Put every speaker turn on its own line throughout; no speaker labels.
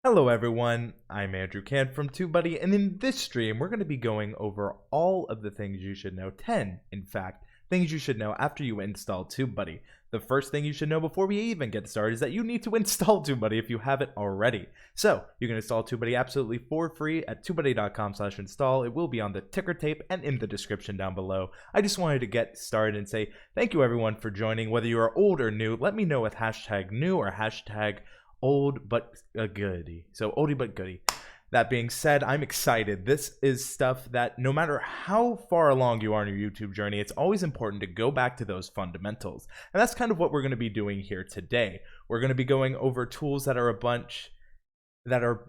Hello everyone, I'm Andrew Cant from Tubebuddy, and in this stream we're going to be going over all of the things you should know, 10 in fact, things you should know after you install Tubebuddy. The first thing you should know before we even get started is that you need to install Tubebuddy if you haven't already. So, you can install Tubebuddy absolutely for free at tubebuddy.com/install. It will be on the ticker tape and in the description down below. I just wanted to get started and say thank you everyone for joining. Whether you are old or new, let me know with hashtag new or hashtag old but goody. So oldie but goody. That being said, I'm excited. This is stuff that no matter how far along you are in your YouTube journey, it's always important to go back to those fundamentals. And that's kind of what we're going to be doing here today. We're going to be going over tools that are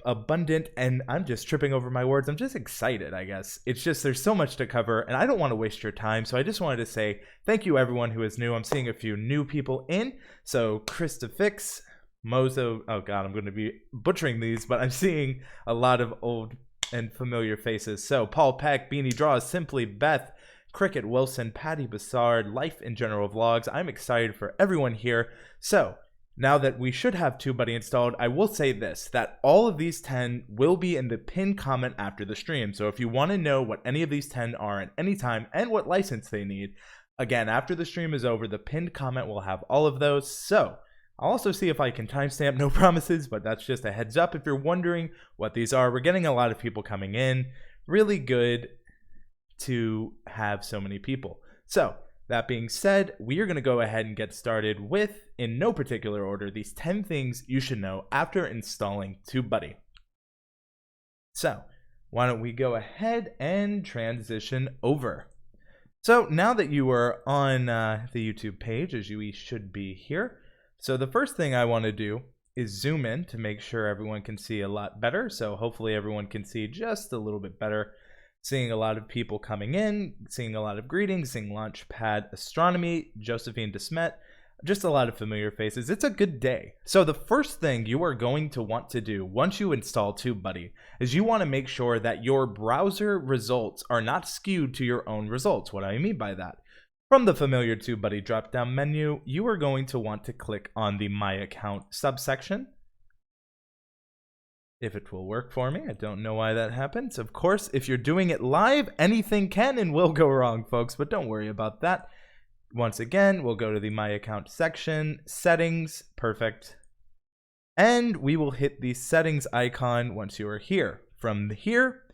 abundant, and I'm just tripping over my words. I'm just excited, I guess. It's just there's so much to cover and I don't want to waste your time. So I just wanted to say thank you everyone who is new. I'm seeing a few new people in. So Christofix, Mozo, oh god, I'm going to be butchering these, but I'm seeing a lot of old and familiar faces. So Paul Peck, Beanie Draws, Simply Beth, Cricket Wilson, Patty Bassard, Life in General Vlogs. I'm excited for everyone here. So now that we should have Tubebuddy installed, I will say this, that all of these 10 will be in the pinned comment after the stream. So if you want to know what any of these 10 are at any time and what license they need, again, after the stream is over, the pinned comment will have all of those. So I'll also see if I can timestamp, no promises, but that's just a heads up if you're wondering what these are. We're getting a lot of people coming in. Really good to have so many people. So that being said, we are going to go ahead and get started with, in no particular order, these 10 things you should know after installing Tubebuddy. So why don't we go ahead and transition over. So now that you are on the YouTube page, as you should be here, so the first thing I want to do is zoom in to make sure everyone can see a lot better. So hopefully everyone can see just a little bit better. Seeing a lot of people coming in, seeing a lot of greetings, seeing Launchpad Astronomy, Josephine DeSmet, just a lot of familiar faces. It's a good day. So the first thing you are going to want to do once you install Tubebuddy is you want to make sure that your browser results are not skewed to your own results. What do I mean by that? From the familiar Tubebuddy drop-down menu, you are going to want to click on the My Account subsection. If it will work for me, I don't know why that happens. Of course, if you're doing it live, anything can and will go wrong, folks, but don't worry about that. Once again, we'll go to the My Account section, Settings, perfect. And we will hit the Settings icon once you are here. From here,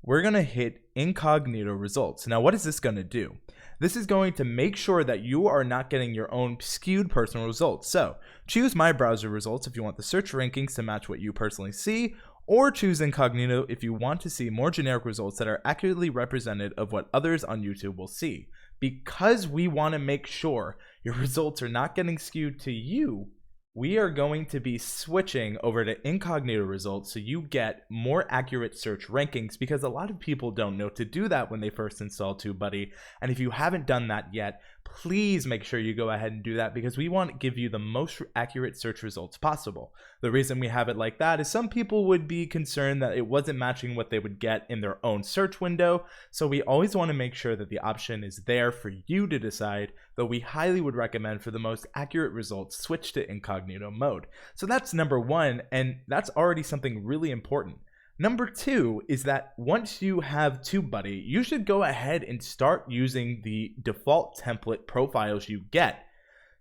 we're going to hit Incognito Results. Now, what is this going to do? This is going to make sure that you are not getting your own skewed personal results. So choose My Browser Results if you want the search rankings to match what you personally see, or choose Incognito if you want to see more generic results that are accurately represented of what others on YouTube will see. Because we want to make sure your results are not getting skewed to you, we are going to be switching over to Incognito Results so you get more accurate search rankings, because a lot of people don't know to do that when they first install Tubebuddy. And if you haven't done that yet, please make sure you go ahead and do that, because we want to give you the most accurate search results possible. The reason we have it like that is some people would be concerned that it wasn't matching what they would get in their own search window. So we always want to make sure that the option is there for you to decide, though we highly would recommend for the most accurate results, switch to incognito mode. So that's number one, and that's already something really important. Number two is that once you have Tubebuddy, you should go ahead and start using the default template profiles you get.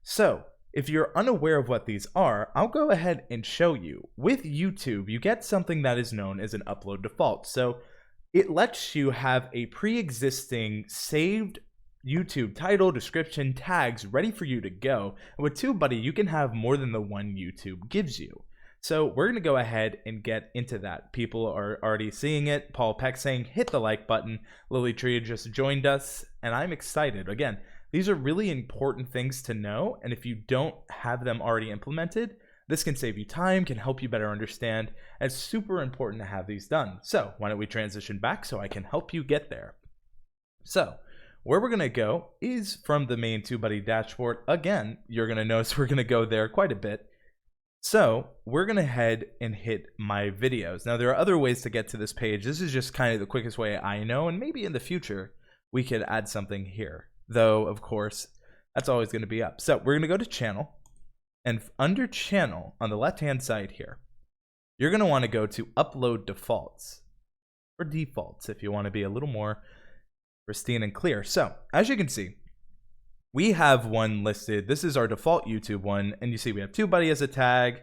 So if you're unaware of what these are, I'll go ahead and show you. With YouTube, you get something that is known as an upload default. So it lets you have a pre-existing saved YouTube title, description, tags ready for you to go. And with Tubebuddy, you can have more than the one YouTube gives you. So we're going to go ahead and get into that. People are already seeing it. Paul Peck saying, hit the like button. Lily Tree just joined us, and I'm excited. Again, these are really important things to know, and if you don't have them already implemented, this can save you time, can help you better understand, and it's super important to have these done. So why don't we transition back so I can help you get there. So where we're going to go is from the main Tubebuddy dashboard. Again, you're going to notice we're going to go there quite a bit. So we're going to head and hit My Videos. Now, there are other ways to get to this page. This is just kind of the quickest way I know, and maybe in the future we could add something here. Though, of course, that's always going to be up. So we're going to go to Channel, and under Channel on the left-hand side here, you're going to want to go to upload defaults, or defaults if you want to be a little more pristine and clear. So as you can see, we have one listed. This is our default YouTube one, and you see we have TubeBuddy as a tag.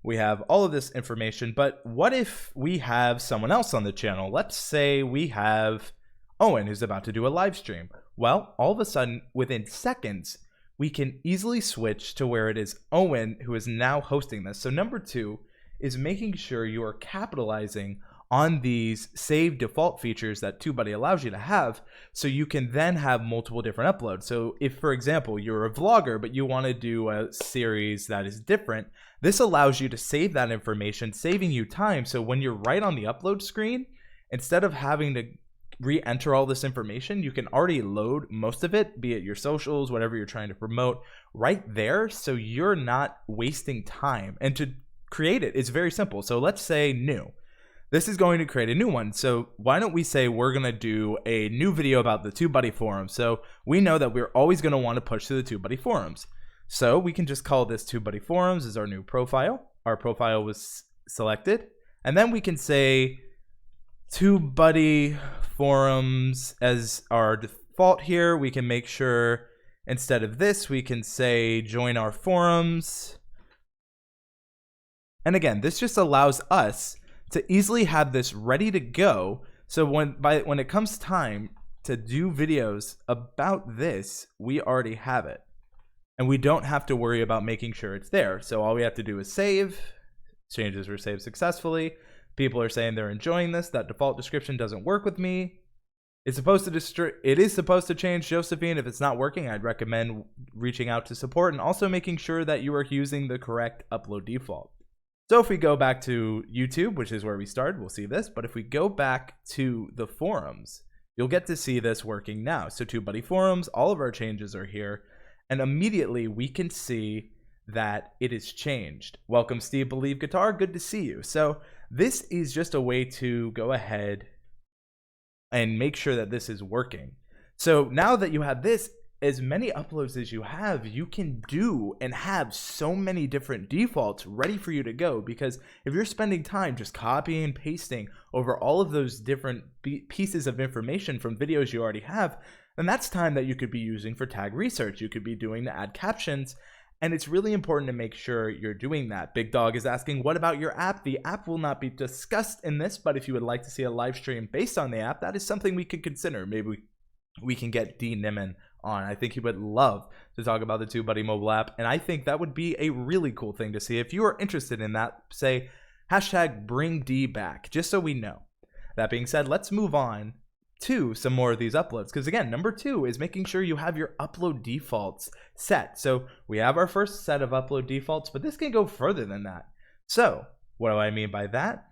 We have all of this information, but what if we have someone else on the channel? Let's say we have Owen who's about to do a live stream. Well, all of a sudden, within seconds, we can easily switch to where it is Owen who is now hosting this. So number 2 is making sure you are capitalizing on these save default features that TubeBuddy allows you to have, so you can then have multiple different uploads. So if, for example, you're a vlogger but you want to do a series that is different, this allows you to save that information, saving you time. So when you're right on the upload screen, instead of having to re-enter all this information, you can already load most of it, be it your socials, whatever you're trying to promote, right there, so you're not wasting time. And to create it, it's very simple. So let's say new. This is going to create a new one. So why don't we say we're going to do a new video about the TubeBuddy forum? So we know that we're always going to want to push to the TubeBuddy forums. So we can just call this TubeBuddy forums as our new profile. Our profile was selected. And then we can say TubeBuddy forums as our default here. We can make sure instead of this, we can say join our forums. And again, this just allows us to easily have this ready to go. So when it comes time to do videos about this, we already have it. And we don't have to worry about making sure it's there. So all we have to do is save. Changes were saved successfully. People are saying they're enjoying this. That default description doesn't work with me. It is supposed to change, Josephine. If it's not working, I'd recommend reaching out to support and also making sure that you are using the correct upload default. So if we go back to YouTube, which is where we started, we'll see this. But if we go back to the forums, you'll get to see this working now. So TubeBuddy forums, all of our changes are here. And immediately we can see that it is changed. Welcome, Steve Believe Guitar. Good to see you. So this is just a way to go ahead and make sure that this is working. So now that you have this, as many uploads as you have, you can do and have so many different defaults ready for you to go. Because if you're spending time just copying and pasting over all of those different pieces of information from videos you already have, then that's time that you could be using for tag research. You could be doing to add captions. And it's really important to make sure you're doing that. Big Dog is asking, what about your app? The app will not be discussed in this, but if you would like to see a live stream based on the app, that is something we could consider. Maybe we can get D. Niman on. I think he would love to talk about the TubeBuddy mobile app, and I think that would be a really cool thing to see. If you are interested in that, say hashtag bring D back, just so we know. That being said, let's move on to some more of these uploads, because again, number 2 is making sure you have your upload defaults set. So we have our first set of upload defaults, but this can go further than that. So what do I mean by that?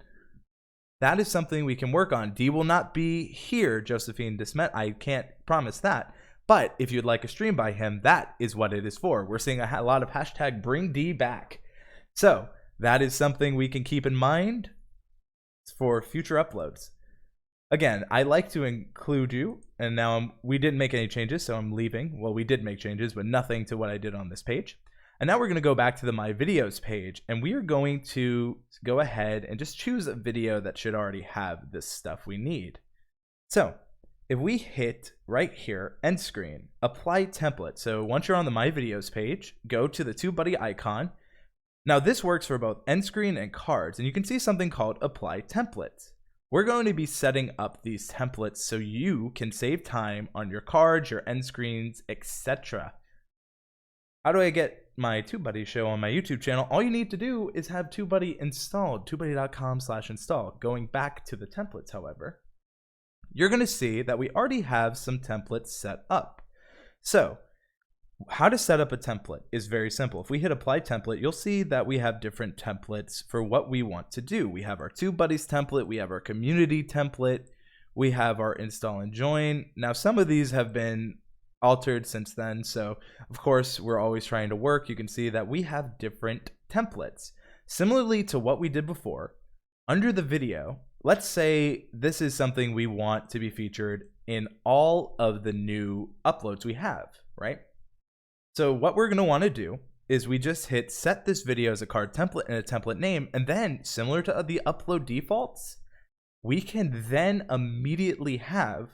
That is something we can work on. D will not be here, Josephine Desmet. I can't promise that. But if you'd like a stream by him, that is what it is for. We're seeing a lot of hashtag bring D back. So that is something we can keep in mind for future uploads. Again, I like to include you, and now we didn't make any changes, so I'm leaving. Well, we did make changes, but nothing to what I did on this page. And now we're going to go back to the My Videos page, and we are going to go ahead and just choose a video that should already have this stuff we need. So if we hit right here, end screen, apply template. So once you're on the My Videos page, go to the TubeBuddy icon. Now this works for both end screen and cards, and you can see something called apply template. We're going to be setting up these templates so you can save time on your cards, your end screens, etc. How do I get my TubeBuddy show on my YouTube channel? All you need to do is have TubeBuddy installed, tubebuddy.com/install. Going back to the templates, however, you're going to see that we already have some templates set up. So how to set up a template is very simple. If we hit apply template, you'll see that we have different templates for what we want to do. We have our TubeBuddies template, we have our community template, we have our install and join. Now some of these have been altered since then, so of course we're always trying to work. You can see that we have different templates. Similarly to what we did before, under the video, let's say this is something we want to be featured in all of the new uploads we have, right? So what we're going to want to do is we just hit set this video as a card template and a template name, and then similar to the upload defaults, we can then immediately have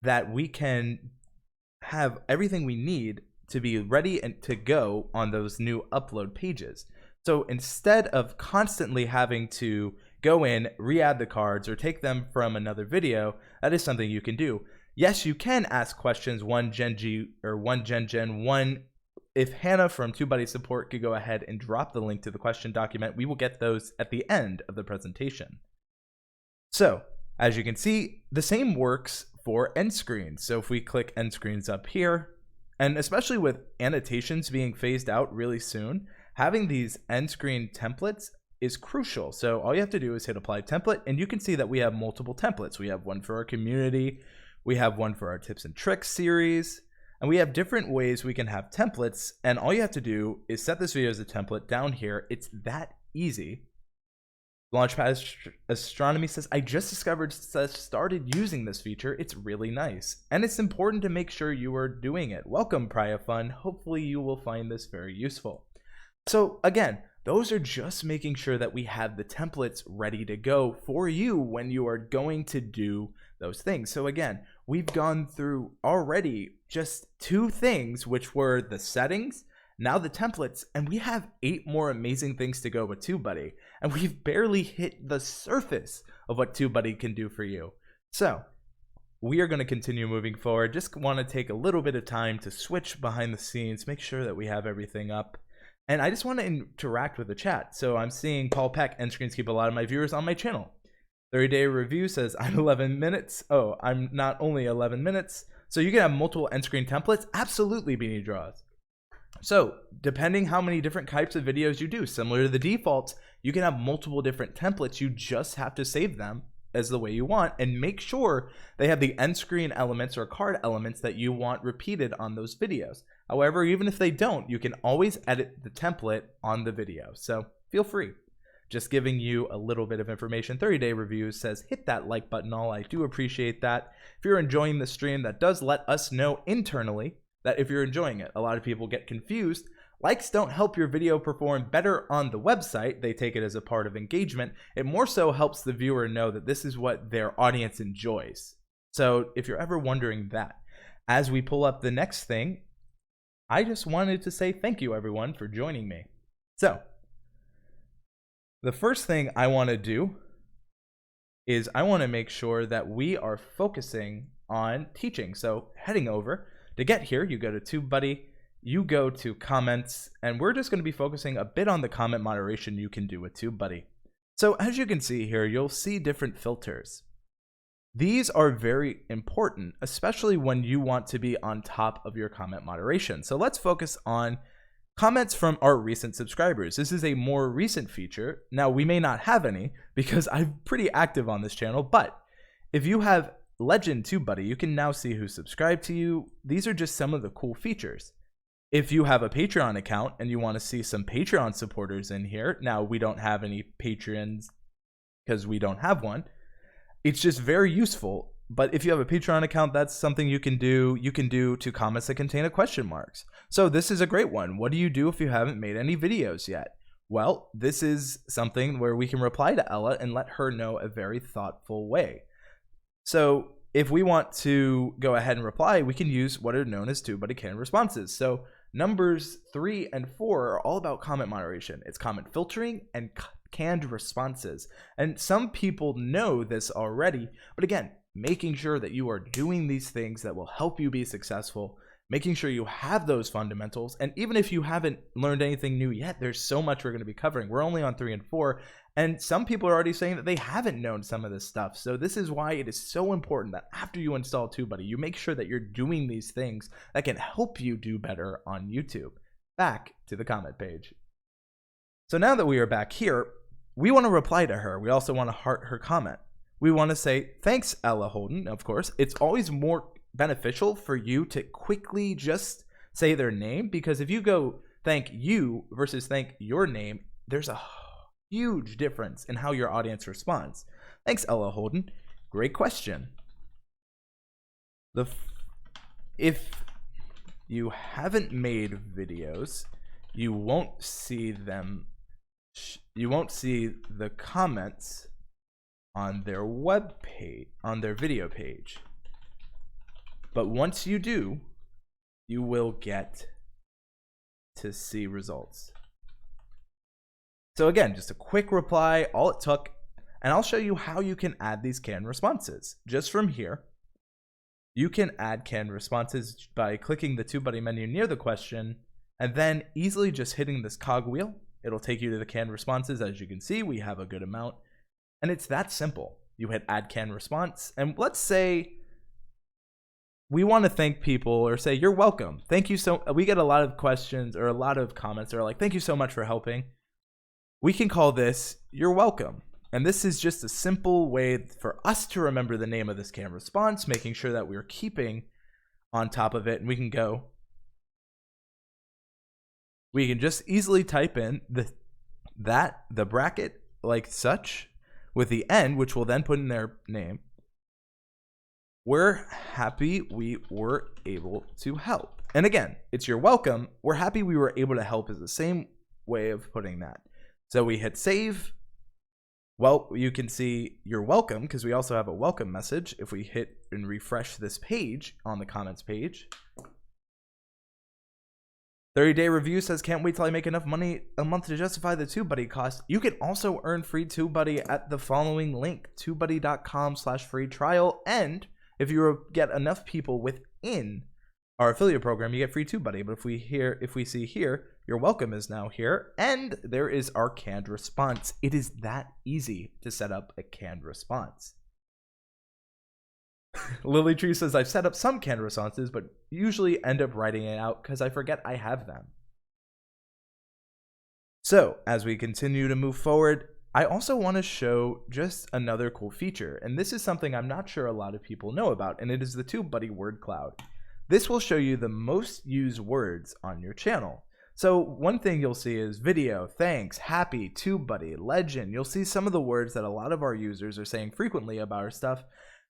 that we can have everything we need to be ready and to go on those new upload pages. So instead of constantly having to go in, re-add the cards, or take them from another video, that is something you can do. Yes, you can ask questions, one Gen G or one Gen 1. If Hannah from Tubebuddy support could go ahead and drop the link to the question document, we will get those at the end of the presentation. So as you can see, the same works for end screens. So if we click end screens up here, and especially with annotations being phased out really soon, having these end screen templates is crucial. So all you have to do is hit apply template, and you can see that we have multiple templates. We have one for our community, we have one for our tips and tricks series, and we have different ways we can have templates. And all you have to do is set this video as a template down here. It's that easy. Launchpad Astronomy says, I just started using this feature. It's really nice. And it's important to make sure you are doing it. Welcome, Priya Fun. Hopefully you will find this very useful. So again, those are just making sure that we have the templates ready to go for you when you are going to do those things. So again, we've gone through already just 2 things, which were the settings, now the templates, and we have 8 more amazing things to go with Tubebuddy, and we've barely hit the surface of what Tubebuddy can do for you. So we are going to continue moving forward. Just want to take a little bit of time to switch behind the scenes, make sure that we have everything up. And I just want to interact with the chat. So I'm seeing Paul Peck, end screens keep a lot of my viewers on my channel. 30-day review says, I'm 11 minutes. Oh, I'm not only 11 minutes. So you can have multiple end screen templates? Absolutely, Beanie Draws. So depending how many different types of videos you do, similar to the defaults, you can have multiple different templates. You just have to save them as the way you want and make sure they have the end screen elements or card elements that you want repeated on those videos. However, even if they don't, you can always edit the template on the video. So feel free. Just giving you a little bit of information. 30-day review says, hit that like button all. I do appreciate that. If you're enjoying the stream, that does let us know internally that if you're enjoying it. A lot of people get confused. Likes don't help your video perform better on the website. They take it as a part of engagement. It more so helps the viewer know that this is what their audience enjoys. So if you're ever wondering that, as we pull up the next thing, I just wanted to say thank you everyone for joining me. So the first thing I want to do is I want to make sure that we are focusing on teaching. So heading over to get here, you go to Tubebuddy, you go to comments, and we're just going to be focusing a bit on the comment moderation you can do with Tubebuddy. So as you can see here, you'll see different filters. These are very important, especially when you want to be on top of your comment moderation. So let's focus on comments from our recent subscribers. This is a more recent feature. Now, we may not have any because I'm pretty active on this channel, but if you have Legend Tubebuddy, you can now see who subscribed to you. These are just some of the cool features. If you have a Patreon account and you want to see some Patreon supporters in here, now we don't have any Patreons because we don't have one. It's just very useful. But if you have a Patreon account, that's something you can do. You can do to comments that contain a question marks. So this is a great one. What do you do if you haven't made any videos yet? Well, this is something where we can reply to Ella and let her know a very thoughtful way. So if we want to go ahead and reply, we can use what are known as Tubebuddy canned responses. So numbers 3 and 4 are all about comment moderation. It's comment filtering and canned responses. And some people know this already, but again, making sure that you are doing these things that will help you be successful, making sure you have those fundamentals. And even if you haven't learned anything new yet, there's so much we're going to be covering. We're only on 3 and 4. And some people are already saying that they haven't known some of this stuff. So this is why it is so important that after you install Tubebuddy, you make sure that you're doing these things that can help you do better on YouTube. Back to the comment page. So now that we are back here, we want to reply to her. We also want to heart her comment. We want to say, thanks, Ella Holden, of course. It's always more beneficial for you to quickly just say their name, because if you go thank you versus thank your name, there's a huge difference in how your audience responds. Thanks, Ella Holden. Great question. If you haven't made videos, you won't see them. You won't see the comments on their web page, on their video page. But once you do, you will get to see results. So again, just a quick reply, all it took, and I'll show you how you can add these canned responses. Just from here, you can add canned responses by clicking the Tubebuddy menu near the question, and then easily just hitting this cogwheel. It'll take you to the canned responses. As you can see, we have a good amount, and it's that simple. You hit add canned response, and let's say we want to thank people or say, you're welcome. Thank you so, we get a lot of questions or a lot of comments that are like, thank you so much for helping. We can call this, you're welcome. And this is just a simple way for us to remember the name of this canned response, making sure that we're keeping on top of it. And we can go, we can just easily type in the bracket like such with the end, which will then put in their name. We're happy we were able to help. And again, it's you're welcome. We're happy we were able to help is the same way of putting that. So we hit save. Well, you can see you're welcome because we also have a welcome message. If we hit and refresh this page on the comments page, 30-day review says, can't wait till I make enough money a month to justify the Tubebuddy cost. You can also earn free Tubebuddy at the following link, tubebuddy.com/free trial. And if you get enough people within our affiliate program, you get free Tubebuddy. But if we see here, your welcome is now here, and there is our canned response. It is that easy to set up a canned response. Lily Tree says, I've set up some canned responses, but usually end up writing it out because I forget I have them. So as we continue to move forward, I also want to show just another cool feature, and this is something I'm not sure a lot of people know about, and it is the Tubebuddy word cloud. This will show you the most used words on your channel. So one thing you'll see is video, thanks, happy, Tubebuddy, legend. You'll see some of the words that a lot of our users are saying frequently about our stuff.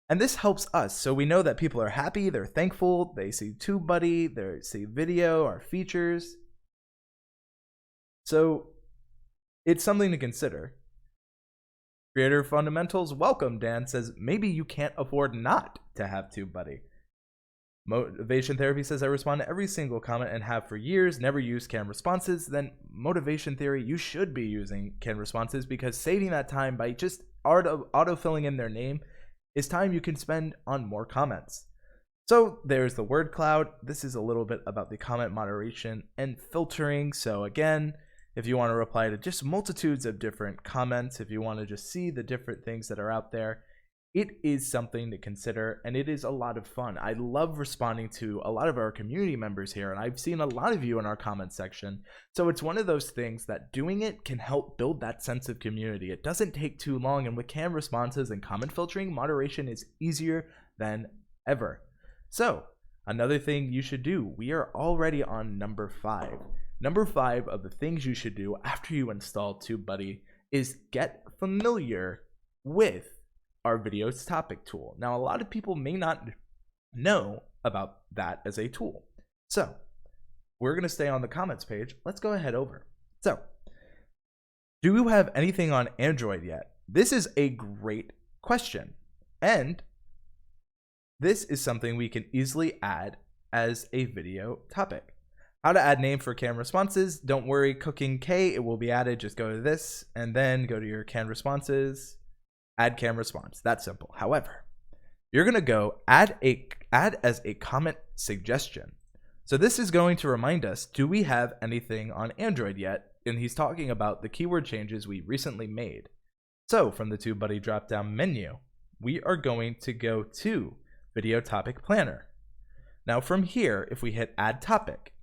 And this helps us. So we know that people are happy, they're thankful, they see Tubebuddy, they see video, our features. So it's something to consider. Creator Fundamentals, welcome, Dan says, maybe you can't afford not to have Tubebuddy. Motivation Therapy says, I respond to every single comment and have for years, never used canned responses. Then Motivation Theory, you should be using canned responses because saving that time by just auto-filling in their name is time you can spend on more comments. So there's the word cloud. This is a little bit about the comment moderation and filtering. So again, if you want to reply to just multitudes of different comments, if you want to just see the different things that are out there, it is something to consider, and it is a lot of fun. I love responding to a lot of our community members here, and I've seen a lot of you in our comment section. So it's one of those things that doing it can help build that sense of community. It doesn't take too long, and with canned responses and comment filtering, moderation is easier than ever. So another thing you should do, we are already on number 5. Number 5 of the things you should do after you install Tubebuddy is get familiar with our videos topic tool. Now, a lot of people may not know about that as a tool. So we're going to stay on the comments page. Let's go ahead over. So do you have anything on Android yet? This is a great question. And this is something we can easily add as a video topic. How to add name for canned responses. Don't worry, Cooking K, it will be added. Just go to this and then go to your canned responses. Add canned response. That's simple. However, you're going to go add as a comment suggestion. So this is going to remind us, do we have anything on Android yet? And he's talking about the keyword changes we recently made. So from the Tubebuddy drop-down menu, we are going to go to Video Topic Planner. Now from here, if we hit Add Topic,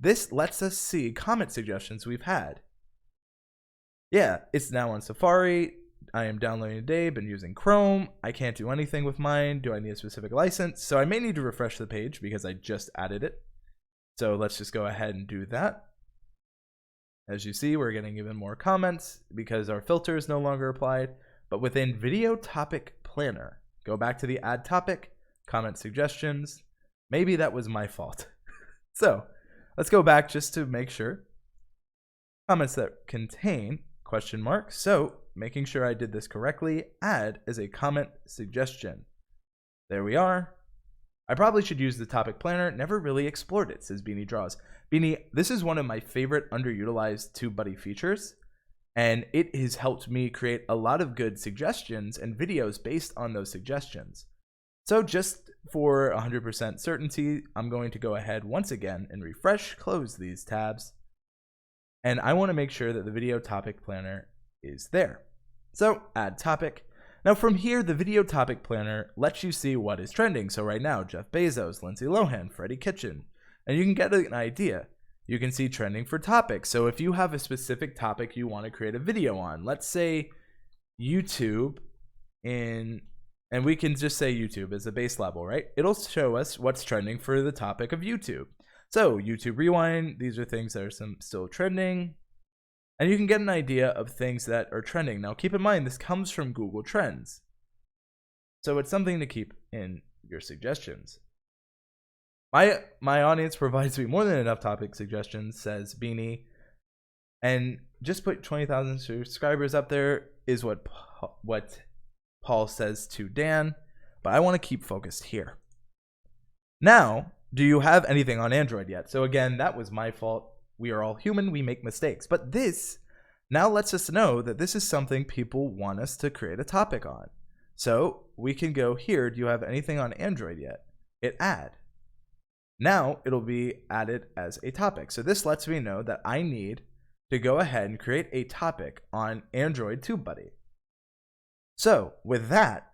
this lets us see comment suggestions we've had. Yeah, it's now on Safari. I am downloading today, been using Chrome. I can't do anything with mine. Do I need a specific license? So I may need to refresh the page because I just added it. So let's just go ahead and do that. As you see, we're getting even more comments because our filter is no longer applied. But within Video Topic Planner, go back to the Add Topic, comment suggestions. Maybe that was my fault. So let's go back just to make sure. comments that contain question mark. So making sure I did this correctly, add as a comment suggestion. There we are. I probably should use the topic planner. Never really explored it, says Beanie Draws. Beanie, this is one of my favorite underutilized Tubebuddy features, and it has helped me create a lot of good suggestions and videos based on those suggestions. So just for 100% certainty, I'm going to go ahead once again and refresh, close these tabs, and I want to make sure that the video topic planner is there. So add topic. Now from here, the video topic planner lets you see what is trending. So right now, Jeff Bezos, Lindsay Lohan, Freddie Kitchen, and you can get an idea. You can see trending for topics. So if you have a specific topic you want to create a video on, let's say YouTube and we can just say YouTube as a base level, right? It'll show us what's trending for the topic of YouTube. So YouTube Rewind, these are things that are still trending. And you can get an idea of things that are trending. Now, keep in mind, this comes from Google Trends. So it's something to keep in your suggestions. My audience provides me more than enough topic suggestions, says Beanie. And just put 20,000 subscribers up there is what Paul says to Dan. But I want to keep focused here. Now, do you have anything on Android yet? So again, that was my fault. We are all human, we make mistakes. But this now lets us know that this is something people want us to create a topic on. So we can go here, do you have anything on Android yet? Hit add. Now it'll be added as a topic. So this lets me know that I need to go ahead and create a topic on Android Tubebuddy. So with that,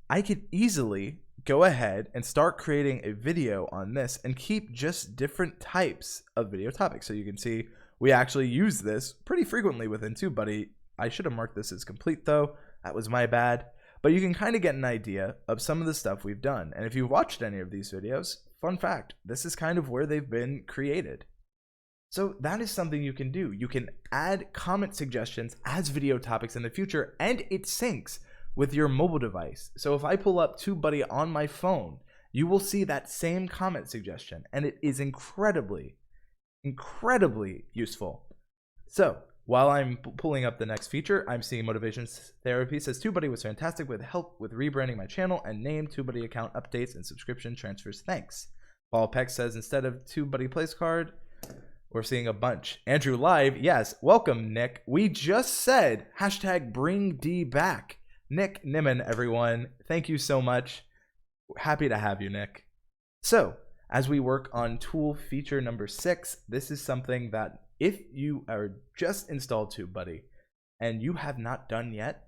I could easily go ahead and start creating a video on this and keep just different types of video topics. So you can see we actually use this pretty frequently within Tubebuddy. I should have marked this as complete though. That was my bad. But you can kind of get an idea of some of the stuff we've done. And if you've watched any of these videos, fun fact, this is kind of where they've been created. So that is something you can do. You can add comment suggestions as video topics in the future, and it syncs with your mobile device. So if I pull up Tubebuddy on my phone, you will see that same comment suggestion, and it is incredibly useful. So while I'm pulling up the next feature, I'm seeing Motivation Therapy says Tubebuddy was fantastic with help with rebranding my channel and name, Tubebuddy account updates and subscription transfers. Thanks. Paul Peck says instead of Tubebuddy place card, we're seeing a bunch. Andrew Live, yes, welcome Nick. We just said hashtag bring D back. Nick Nimmin, everyone. Thank you so much. Happy to have you, Nick. So, as we work on tool feature number 6, this is something that if you are just installed Tubebuddy and you have not done yet,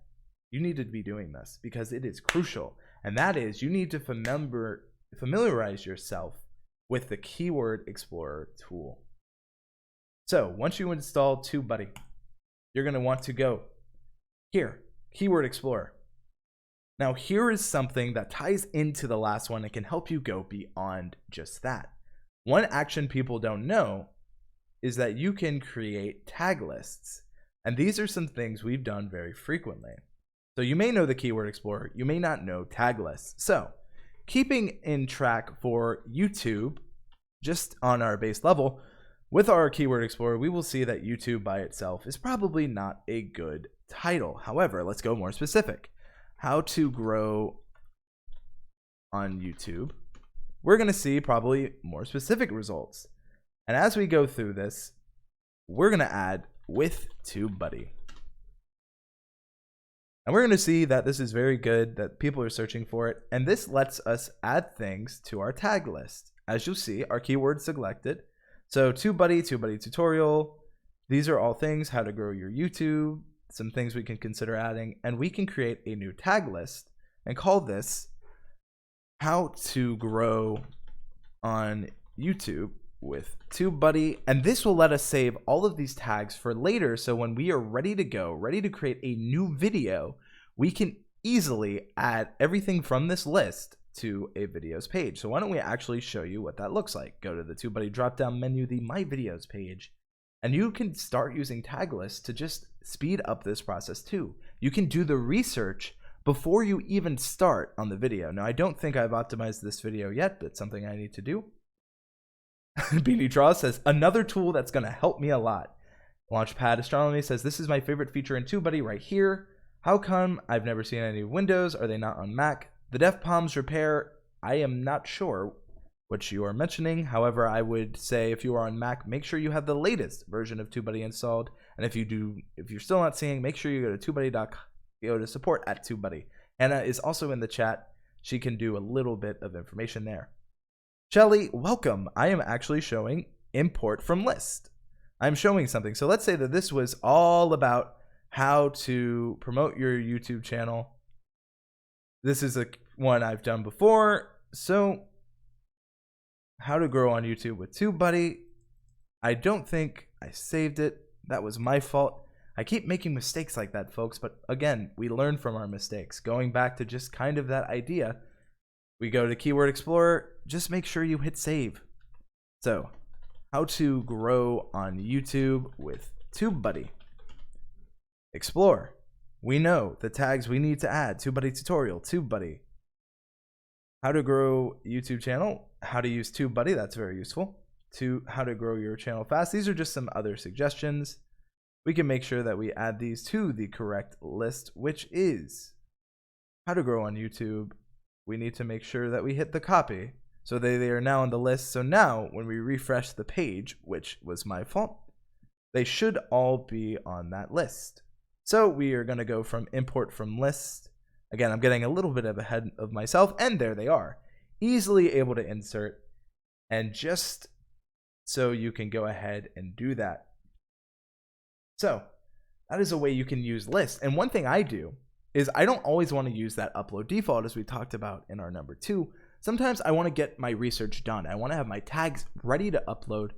you need to be doing this because it is crucial. And that is you need to familiarize yourself with the Keyword Explorer tool. So, once you install Tubebuddy, you're going to want to go here. Keyword Explorer. Now here is something that ties into the last one and can help you go beyond just that. One action people don't know is that you can create tag lists. And these are some things we've done very frequently. So you may know the Keyword Explorer, you may not know tag lists. So keeping in track for YouTube, just on our base level, with our Keyword Explorer, we will see that YouTube by itself is probably not a good title. However, let's go more specific. How to grow on YouTube. We're going to see probably more specific results. And as we go through this, we're going to add with Tubebuddy. And we're going to see that this is very good, that people are searching for it. And this lets us add things to our tag list. As you'll see, our keywords selected. So Tubebuddy, Tubebuddy tutorial. These are all things, how to grow your YouTube. Some things we can consider adding, and we can create a new tag list and call this how to grow on YouTube with Tubebuddy. And this will let us save all of these tags for later. So when we are ready to go, ready to create a new video, we can easily add everything from this list to a videos page. So why don't we actually show you what that looks like? Go to the Tubebuddy drop down menu, the My Videos page. And you can start using tag lists to just speed up this process too. You can do the research before you even start on the video. Now, I don't think I've optimized this video yet. That's something I need to do. Beanie Draw says, another tool that's going to help me a lot. Launchpad Astronomy says, this is my favorite feature in TubeBuddy right here. How come I've never seen any Windows? Are they not on Mac? The Def Palms repair, I am not sure what you are mentioning. However, I would say if you are on Mac, make sure you have the latest version of TubeBuddy installed. And if you're still not seeing, make sure you go to tubebuddy.com, go to support at TubeBuddy. Anna is also in the chat. She can do a little bit of information there. Shelly, welcome. I am actually showing import from list. I'm showing something. So let's say that this was all about how to promote your YouTube channel. This is a one I've done before. So how to grow on YouTube with TubeBuddy. I don't think I saved it. That was my fault. I keep making mistakes like that, folks. But again, we learn from our mistakes. Going back to just kind of that idea, we go to Keyword Explorer. Just make sure you hit save. So how to grow on YouTube with TubeBuddy. Explore. We know the tags we need to add. TubeBuddy tutorial, TubeBuddy. How to grow YouTube channel. How to use TubeBuddy. That's very useful. How to grow your channel fast. These are just some other suggestions. We can make sure that we add these to the correct list, which is how to grow on YouTube. We need to make sure that we hit the copy. So they are now on the list. So now when we refresh the page, which was my fault, they should all be on that list. So we are going to go from import from list. Again, I'm getting a little bit ahead of myself, and there they are. Easily able to insert, and just so you can go ahead and do that. So that is a way you can use lists. And one thing I do is I don't always want to use that upload default as we talked about in our number 2. Sometimes I want to get my research done. I want to have my tags ready to upload,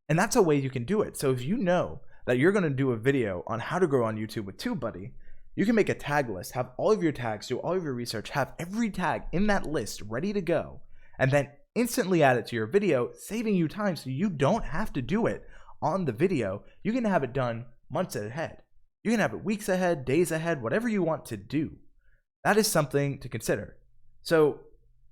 and that's a way you can do it. So if you know that you're going to do a video on how to grow on YouTube with TubeBuddy, you can make a tag list, have all of your tags, do all of your research, have every tag in that list ready to go, and then instantly add it to your video, saving you time so you don't have to do it on the video. You can have it done months ahead. You can have it weeks ahead, days ahead, whatever you want to do. That is something to consider. So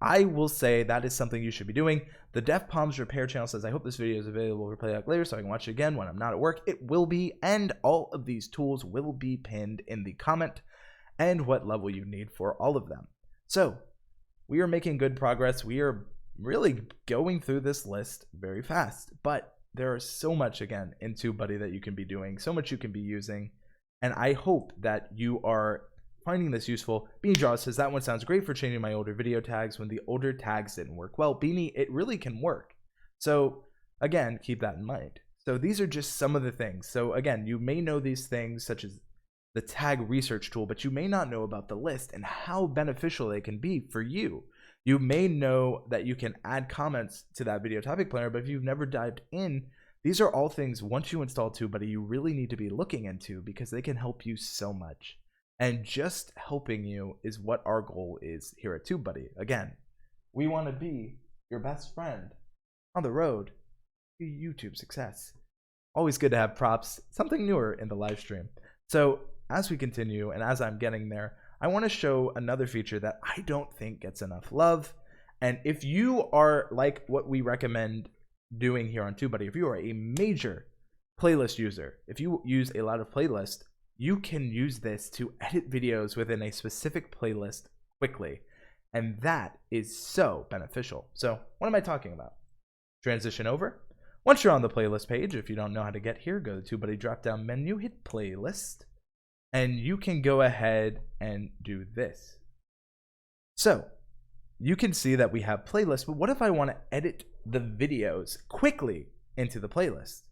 I will say that is something you should be doing. The Def Palms Repair channel says, I hope this video is available for playback later so I can watch it again when I'm not at work. It will be, and all of these tools will be pinned in the comment and what level you need for all of them. So we are making good progress. We are really going through this list very fast, but there is so much, again, in TubeBuddy that you can be doing, so much you can be using, and I hope that you are finding this useful. Beanie Jaws says, that one sounds great for changing my older video tags when the older tags didn't work well. Beanie, it really can work. So again, keep that in mind. So these are just some of the things. So again, you may know these things such as the tag research tool, but you may not know about the list and how beneficial they can be for you. You may know that you can add comments to that video topic planner, but if you've never dived in, these are all things once you install TubeBuddy, you really need to be looking into because they can help you so much. And just helping you is what our goal is here at TubeBuddy. Again, we want to be your best friend on the road to YouTube success. Always good to have props, something newer in the live stream. So as we continue and as I'm getting there, I want to show another feature that I don't think gets enough love. And if you are like what we recommend doing here on TubeBuddy, if you are a major playlist user, if you use a lot of playlists, you can use this to edit videos within a specific playlist quickly. And that is so beneficial. So what am I talking about? Transition over. Once you're on the playlist page, if you don't know how to get here, go to TubeBuddy drop-down menu, hit playlist, and you can go ahead and do this. So you can see that we have playlists, but what if I want to edit the videos quickly into the playlist?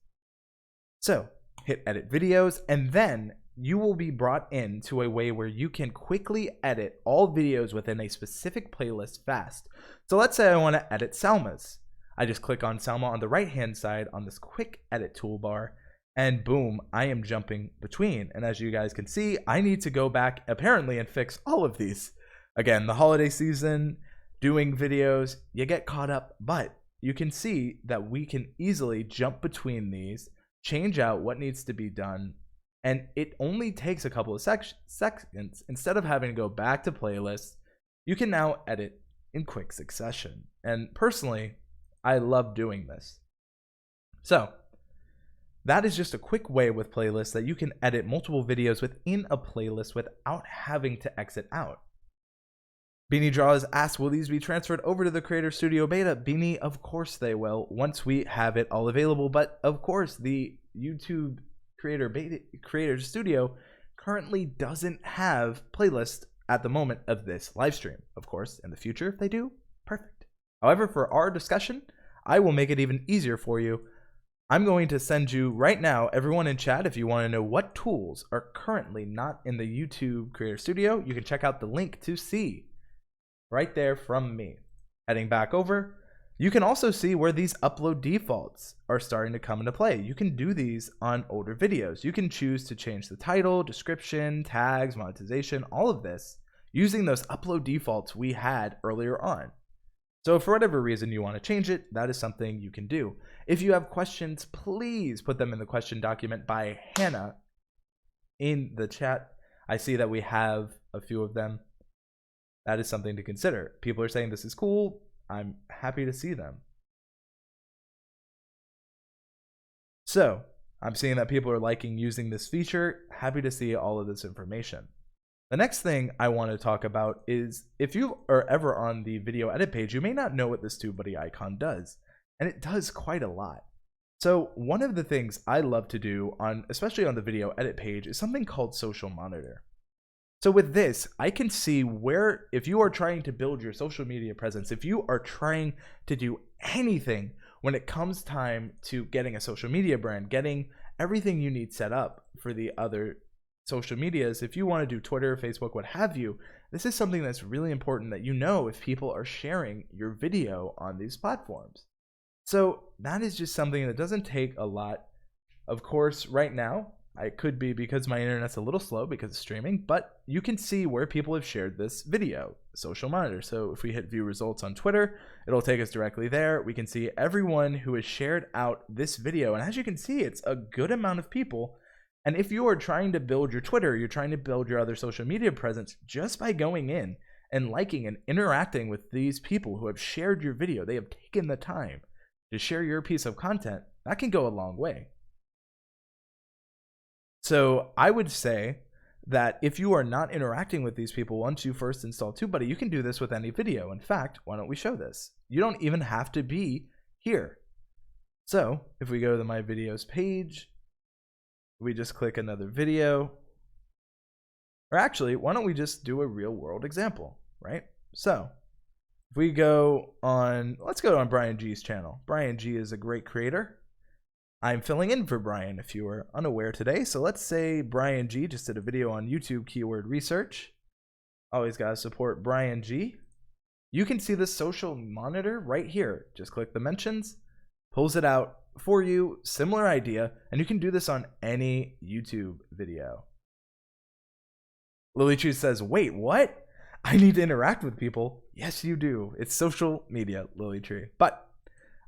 So hit edit videos, and then you will be brought into a way where you can quickly edit all videos within a specific playlist fast. So let's say I want to edit Salma's. I just click on Salma on the right hand side on this quick edit toolbar, and boom, I am jumping between. And as you guys can see, I need to go back apparently and fix all of these. Again, the holiday season, doing videos, you get caught up, but you can see that we can easily jump between these, change out what needs to be done, and it only takes a couple of seconds. Instead of having to go back to playlists, you can now edit in quick succession. And personally, I love doing this. So That is just a quick way with playlists that you can edit multiple videos within a playlist without having to exit out. Beanie Draws asks, will these be transferred over to the Creator Studio beta? Beanie, of course they will, once we have it all available. But of course, the YouTube Creator Studio currently doesn't have playlists at the moment of this live stream. Of course, in the future, if they do, perfect. However, for our discussion, I will make it even easier for you. I'm going to send you right now, everyone in chat, if you want to know what tools are currently not in the YouTube Creator Studio, you can check out the link to see right there from me. Heading back over, you can also see where these upload defaults are starting to come into play. You can do these on older videos. You can choose to change the title, description, tags, monetization, all of this using those upload defaults we had earlier on. So for whatever reason you want to change it, that is something you can do. If you have questions, please put them in the question document by Hannah in the chat. I see that we have a few of them. That is something to consider. People are saying this is cool. I'm happy to see them. So I'm seeing that people are liking using this feature. Happy to see all of this information. The next thing I want to talk about is if you are ever on the video edit page, you may not know what this Tubebuddy icon does, and it does quite a lot. So one of the things I love to do especially on the video edit page is something called social monitor. So with this, I can see where, if you are trying to build your social media presence, if you are trying to do anything when it comes time to getting a social media brand, getting everything you need set up for the other social medias, if you want to do Twitter, Facebook, what have you, this is something that's really important that you know if people are sharing your video on these platforms. So that is just something that doesn't take a lot. Of course, right now, I could be because my internet's a little slow because of streaming, but you can see where people have shared this video, social monitor. So if we hit view results on Twitter, it'll take us directly there. We can see everyone who has shared out this video. And as you can see, it's a good amount of people. And if you are trying to build your Twitter, you're trying to build your other social media presence just by going in and liking and interacting with these people who have shared your video, they have taken the time to share your piece of content, that can go a long way. So I would say that if you are not interacting with these people once you first install Tubebuddy, you can do this with any video. In fact, why don't we show this? You don't even have to be here. So if we go to the My Videos page, we just click another video. Or actually, why don't we just do a real world example, right? So if we go on, let's go on Brian G's channel. Brian G is a great creator. I'm filling in for Brian if you were unaware today. So let's say Brian G just did a video on YouTube keyword research. Always gotta support Brian G. You can see the social monitor right here. Just click the mentions, pulls it out for you, similar idea, and you can do this on any YouTube video. Lily Chu says, wait, what? I need to interact with people. Yes, you do. It's social media, Lily Tree. But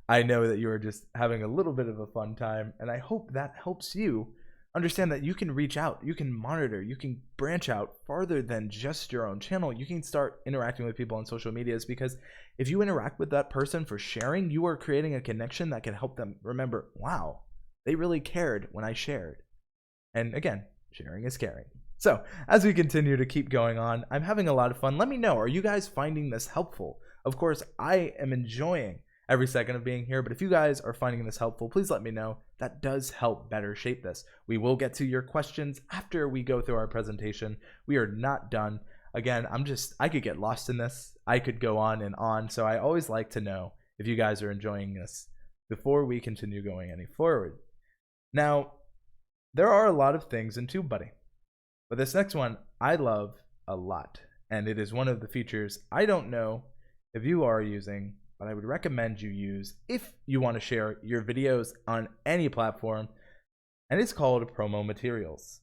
I know that you are just having a little bit of a fun time, and I hope that helps you understand that you can reach out, you can monitor, you can branch out farther than just your own channel. You can start interacting with people on social medias, because if you interact with that person for sharing, you are creating a connection that can help them remember, wow, they really cared when I shared. And again, sharing is caring. So as we continue to keep going on, I'm having a lot of fun. Let me know, are you guys finding this helpful? Of course, I am enjoying every second of being here, but if you guys are finding this helpful, please let me know. That does help better shape this. We will get to your questions after we go through our presentation. We are not done. Again, I could get lost in this. I could go on and on. So I always like to know if you guys are enjoying this before we continue going any forward. Now, there are a lot of things in Tubebuddy, but this next one I love a lot, and it is one of the features I don't know if you are using, but I would recommend you use if you want to share your videos on any platform, and it's called promo materials.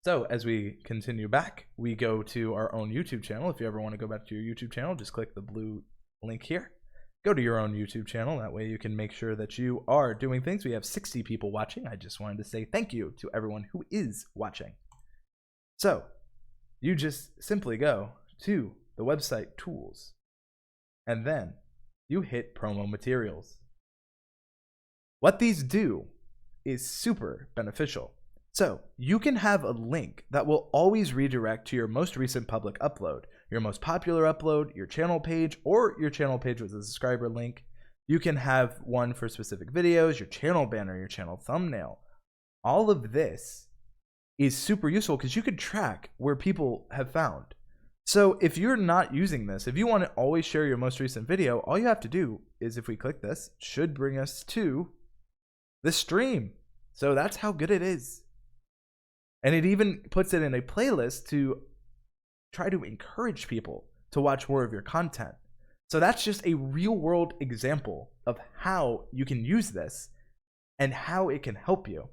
So as we continue back, we go to our own YouTube channel. If you ever want to go back to your YouTube channel, just click the blue link here. Go to your own YouTube channel. That way you can make sure that you are doing things. We have 60 people watching. I just wanted to say thank you to everyone who is watching. So you just simply go to the website tools, and then you hit promo materials. What these do is super beneficial. So you can have a link that will always redirect to your most recent public upload, your most popular upload, your channel page, or your channel page with a subscriber link. You can have one for specific videos, your channel banner, your channel thumbnail. All of this is super useful because you can track where people have found. So if you're not using this, if you want to always share your most recent video, all you have to do is, if we click this, should bring us to the stream. So that's how good it is. And it even puts it in a playlist to try to encourage people to watch more of your content. So that's just a real world example of how you can use this and how it can help you.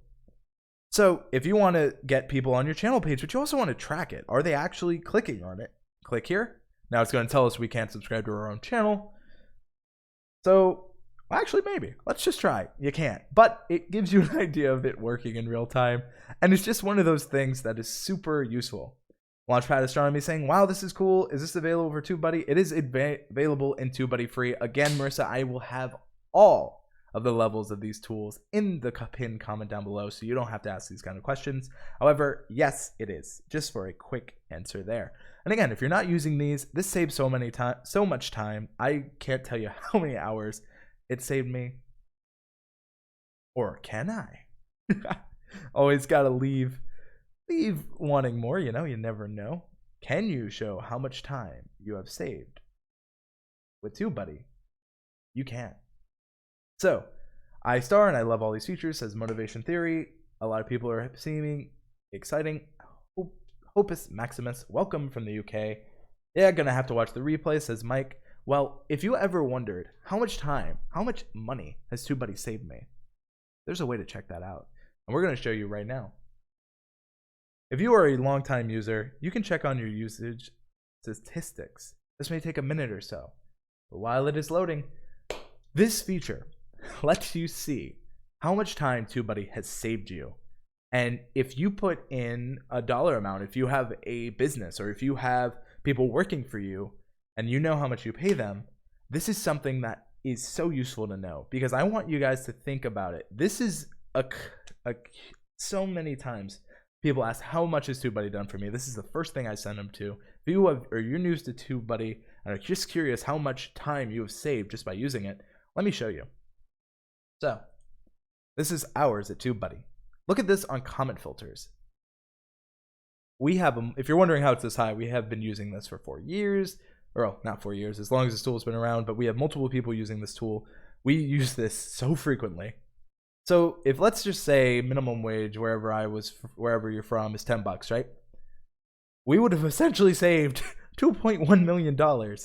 So if you want to get people on your channel page, but you also want to track it, are they actually clicking on it? Click here. Now it's going to tell us we can't subscribe to our own channel. So actually, maybe. Let's just try. You can't. But it gives you an idea of it working in real time. And it's just one of those things that is super useful. Launchpad Astronomy saying, wow, this is cool. Is this available for Tubebuddy? It is available in Tubebuddy free. Again, Marissa, I will have all of the levels of these tools in the pinned comment down below, so you don't have to ask these kind of questions. However, yes, it is. Just for a quick answer there. And again, if you're not using these, this saves so much time. I can't tell you how many hours it saved me. Or can I? Always gotta leave wanting more, you know, you never know. Can you show how much time you have saved? With Tubebuddy, you can. So, iStar, and I love all these features, says Motivation Theory. A lot of people are seeming exciting. Hopus Maximus, welcome from the UK. Yeah, gonna have to watch the replay, says Mike. Well, if you ever wondered how much time, how much money has Tubebuddy saved me, there's a way to check that out. And we're gonna show you right now. If you are a longtime user, you can check on your usage statistics. This may take a minute or so, but while it is loading, this feature lets you see how much time Tubebuddy has saved you. And if you put in a dollar amount, if you have a business or if you have people working for you and you know how much you pay them, this is something that is so useful to know, because I want you guys to think about it. This is so many times people ask, how much has Tubebuddy done for me? This is the first thing I send them to. If you have, or you're new to Tubebuddy and are just curious how much time you have saved just by using it, let me show you. So, this is hours at Tubebuddy. Look at this on comment filters. We have them, if you're wondering how it's this high, we have been using this for 4 years, or oh, not 4 years, as long as this tool has been around, but we have multiple people using this tool. We use this so frequently. So if, let's just say, minimum wage wherever you're from is $10, right? We would have essentially saved $2.1 million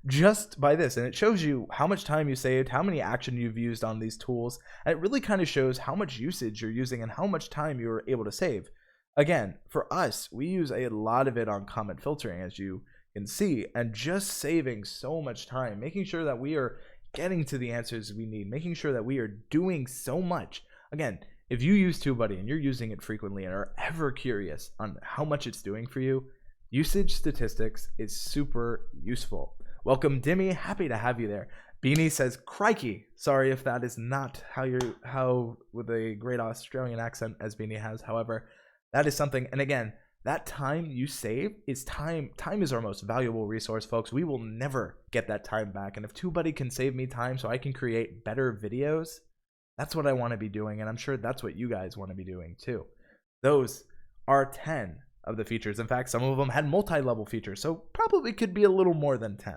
just by this. And it shows you how much time you saved, how many action you've used on these tools. And it really kind of shows how much usage you're using and how much time you were able to save. Again, for us, we use a lot of it on comment filtering, as you can see, and just saving so much time, making sure that we are getting to the answers we need, making sure that we are doing so much. Again, if you use Tubebuddy and you're using it frequently and are ever curious on how much it's doing for you, usage statistics is super useful. Welcome, Dimmy. Happy to have you there. Beanie says, crikey. Sorry if that is not how with a great Australian accent as Beanie has. However, that is something. And again, that time you save is time. Time is our most valuable resource, folks. We will never get that time back. And if Tubebuddy can save me time so I can create better videos, that's what I want to be doing. And I'm sure that's what you guys want to be doing too. Those are 10 of the features. In fact, some of them had multi-level features, so probably could be a little more than 10.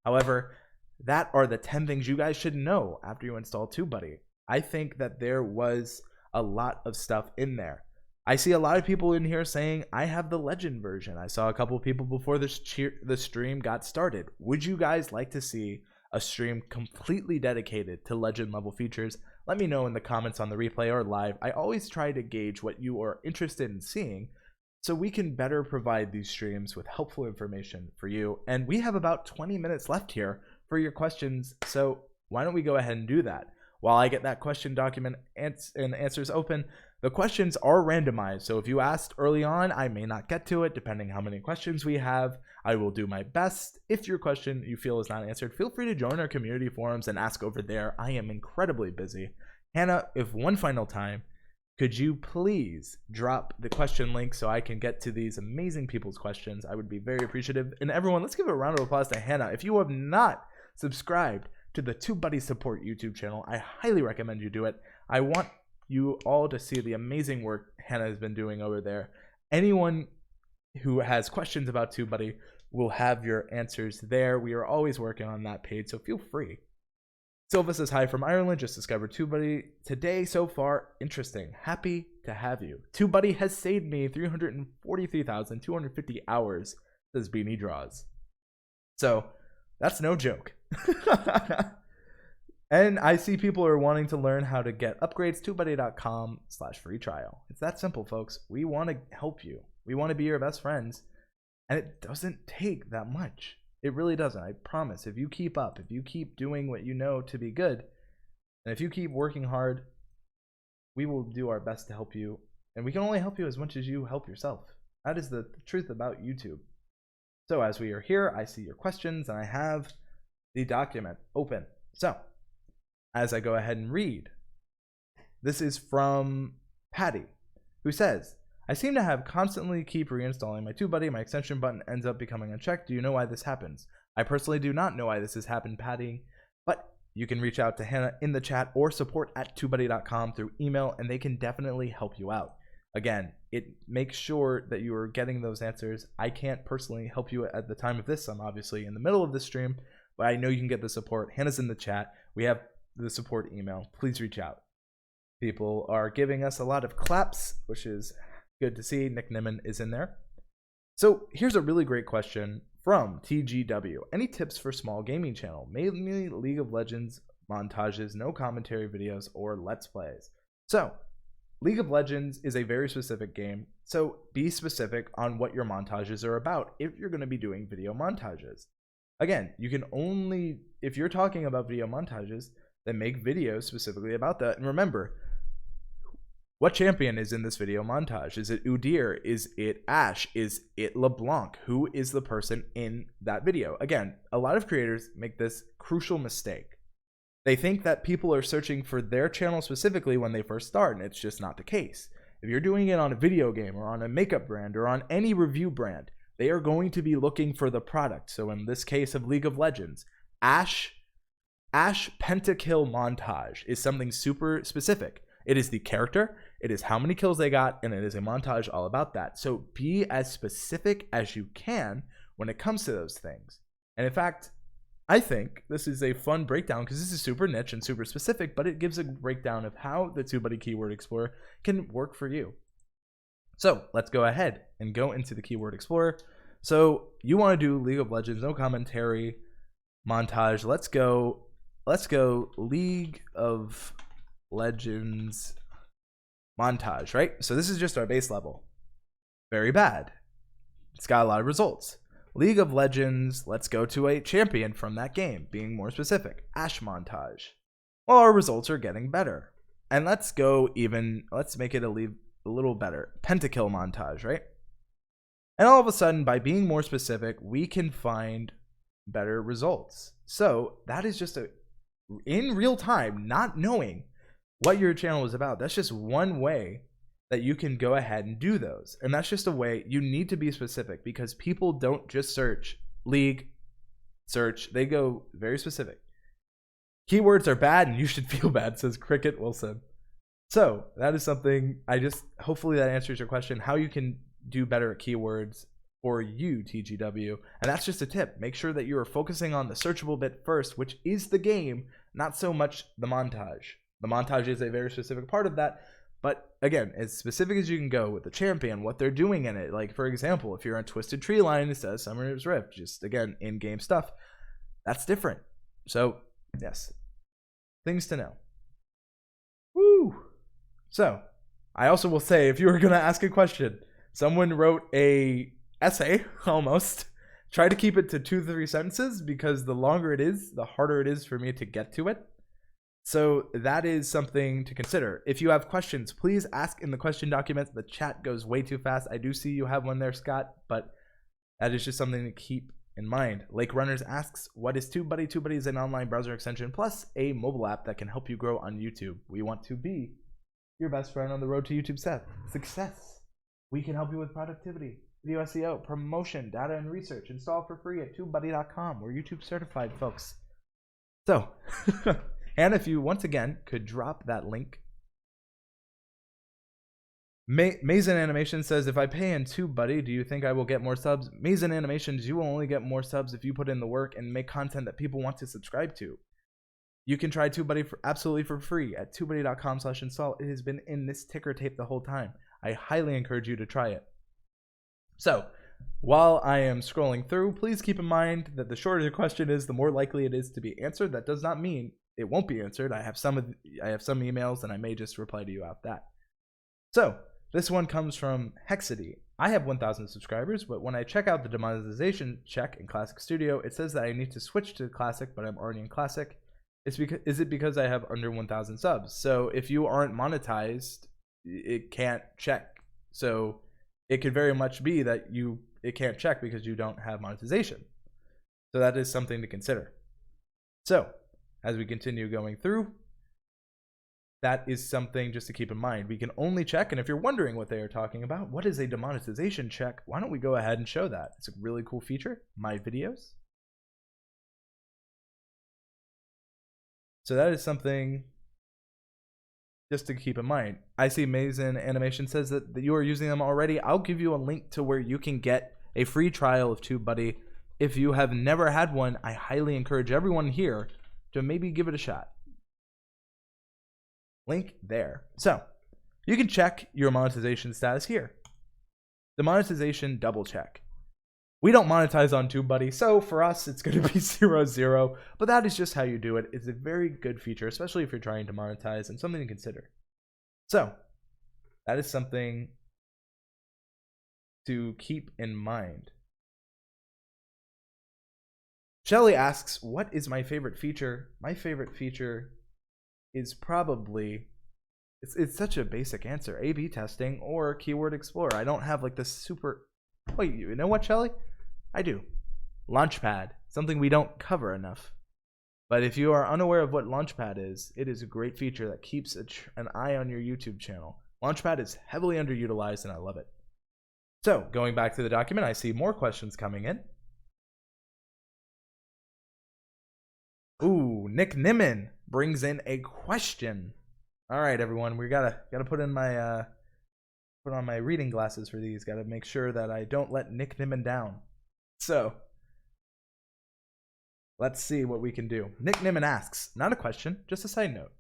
However, that are the 10 things you guys should know after you install Tubebuddy. I think that there was a lot of stuff in there. I see a lot of people in here saying, I have the Legend version. I saw a couple of people before the stream got started. Would you guys like to see a stream completely dedicated to Legend level features? Let me know in the comments on the replay or live. I always try to gauge what you are interested in seeing so we can better provide these streams with helpful information for you. And we have about 20 minutes left here for your questions, so why don't we go ahead and do that? While I get that question document and answers open, the questions are randomized, so if you asked early on, I may not get to it, depending how many questions we have. I will do my best. If your question you feel is not answered, feel free to join our community forums and ask over there. I am incredibly busy. Hannah, if one final time, could you please drop the question link so I can get to these amazing people's questions? I would be very appreciative. And everyone, let's give a round of applause to Hannah. If you have not subscribed to the Tubebuddy Support YouTube channel, I highly recommend you do it. I want you all to see the amazing work Hannah has been doing over there. Anyone who has questions about Tubebuddy will have your answers there. We are always working on that page, so feel free. Silva says, hi from Ireland, just discovered Tubebuddy today so far. Interesting. Happy to have you. Tubebuddy has saved me 343,250 hours, says Beanie Draws. So that's no joke. And I see people are wanting to learn how to get upgrades. Tubebuddy.com/free trial. It's that simple, folks. We want to help you. We want to be your best friends. And it doesn't take that much. It really doesn't. I promise. If you keep up, if you keep doing what you know to be good, and if you keep working hard, we will do our best to help you. And we can only help you as much as you help yourself. That is the truth about YouTube. So as we are here, I see your questions, and I have the document open. So as I go ahead and read, this is from Patty, who says, I seem to have constantly keep reinstalling my Tubebuddy. My extension button ends up becoming unchecked. Do you know why this happens? I personally do not know why this has happened, Patty, but you can reach out to Hannah in the chat or support@tubebuddy.com through email, and they can definitely help you out. Again, it makes sure that you are getting those answers. I can't personally help you at the time of this. I'm obviously in the middle of the stream, but I know you can get the support. Hannah's in the chat. We have the support email. Please reach out. People are giving us a lot of claps, which is good to see. Nick Nimmin is in there. So here's a really great question from TGW. Any tips for small gaming channel? Mainly League of Legends montages, no commentary videos, or Let's Plays. So League of Legends is a very specific game. So be specific on what your montages are about if you're going to be doing video montages. Again, you can only, if you're talking about video montages, then make videos specifically about that. And remember, what champion is in this video montage? Is it Udyr? Is it Ashe? Is it LeBlanc? Who is the person in that video? Again, a lot of creators make this crucial mistake. They think that people are searching for their channel specifically when they first start, and it's just not the case. If you're doing it on a video game or on a makeup brand or on any review brand, they are going to be looking for the product. So in this case of League of Legends, Ashe pentakill montage is something super specific. It is the character, it is how many kills they got, and it is a montage all about that. So be as specific as you can when it comes to those things. And in fact, I think this is a fun breakdown because this is super niche and super specific, but it gives a breakdown of how the Tubebuddy Keyword Explorer can work for you. So let's go ahead and go into the Keyword Explorer. So you want to do League of Legends, no commentary, montage. Let's go League of Legends montage, right? So this is just our base level. Very bad. It's got a lot of results. League of Legends, let's go to a champion from that game, being more specific. Ashe montage. Well, our results are getting better. And let's make it a little better. Pentakill montage, right? And all of a sudden, by being more specific, we can find better results. So that is just in real time, not knowing what your channel is about. That's just one way that you can go ahead and do those. And that's just a way you need to be specific because people don't just search League, they go very specific. Keywords are bad and you should feel bad, says Cricket Wilson. So that is something hopefully that answers your question, how you can do better at keywords for you, TGW. And that's just a tip. Make sure that you are focusing on the searchable bit first, which is the game, not so much the montage. The montage is a very specific part of that, but again, as specific as you can go with the champion, what they're doing in it. Like, for example, if you're on Twisted Tree Line, it says Summoner's Rift, just again, in-game stuff. That's different. So, yes, things to know. Woo! So, I also will say, if you were going to ask a question, someone wrote a essay, almost. Try to keep it to 2 to 3 sentences, because the longer it is, the harder it is for me to get to it. So that is something to consider. If you have questions, please ask in the question document. The chat goes way too fast. I do see you have one there, Scott, but that is just something to keep in mind. Lake Runners asks, what is Tubebuddy? Tubebuddy is an online browser extension plus a mobile app that can help you grow on YouTube. We want to be your best friend on the road to YouTube success. We can help you with productivity, video SEO, promotion, data and research. Install for free at Tubebuddy.com. We're YouTube certified, folks. So, and if you once again could drop that link. Mazen Animation says, if I pay in Tubebuddy, do you think I will get more subs? Mazen Animations, you will only get more subs if you put in the work and make content that people want to subscribe to. You can try Tubebuddy absolutely for free at Tubebuddy.com/install. It has been in this ticker tape the whole time. I highly encourage you to try it. So, while I am scrolling through, please keep in mind that the shorter the question is, the more likely it is to be answered. That does not mean it won't be answered. I have some emails, and I may just reply to you out that. So, this one comes from Hexady. I have 1,000 subscribers, but when I check out the demonetization check in Classic Studio, it says that I need to switch to Classic, but I'm already in Classic. Is it because I have under 1,000 subs? So if you aren't monetized, it can't check. So it could very much be that it can't check because you don't have monetization. So that is something to consider. So as we continue going through, that is something just to keep in mind. We can only check, and if you're wondering what they are talking about, what is a demonetization check? Why don't we go ahead and show that? It's a really cool feature, My Videos. So that is something just to keep in mind. I see Mazen Animation says that you are using them already. I'll give you a link to where you can get a free trial of Tubebuddy. If you have never had one, I highly encourage everyone here to maybe give it a shot. Link there. So you can check your monetization status here. The monetization double check. We don't monetize on Tubebuddy, so for us it's going to be 0-0, but that is just how you do it. It's a very good feature, especially if you're trying to monetize, and something to consider. So that is something to keep in mind. Shelly asks, what is my favorite feature? My favorite feature is probably, it's such a basic answer, A/B testing or Keyword Explorer. I don't have like this super, wait, you know what, Shelly? I do. Launchpad, something we don't cover enough. But if you are unaware of what Launchpad is, it is a great feature that keeps an eye on your YouTube channel. Launchpad is heavily underutilized and I love it. So going back to the document, I see more questions coming in. Ooh, Nick Nimmin brings in a question. All right, everyone, we gotta put in my put on my reading glasses for these. Gotta make sure that I don't let Nick Nimmin down. So let's see what we can do. Nick Nimmin asks, not a question, just a side note.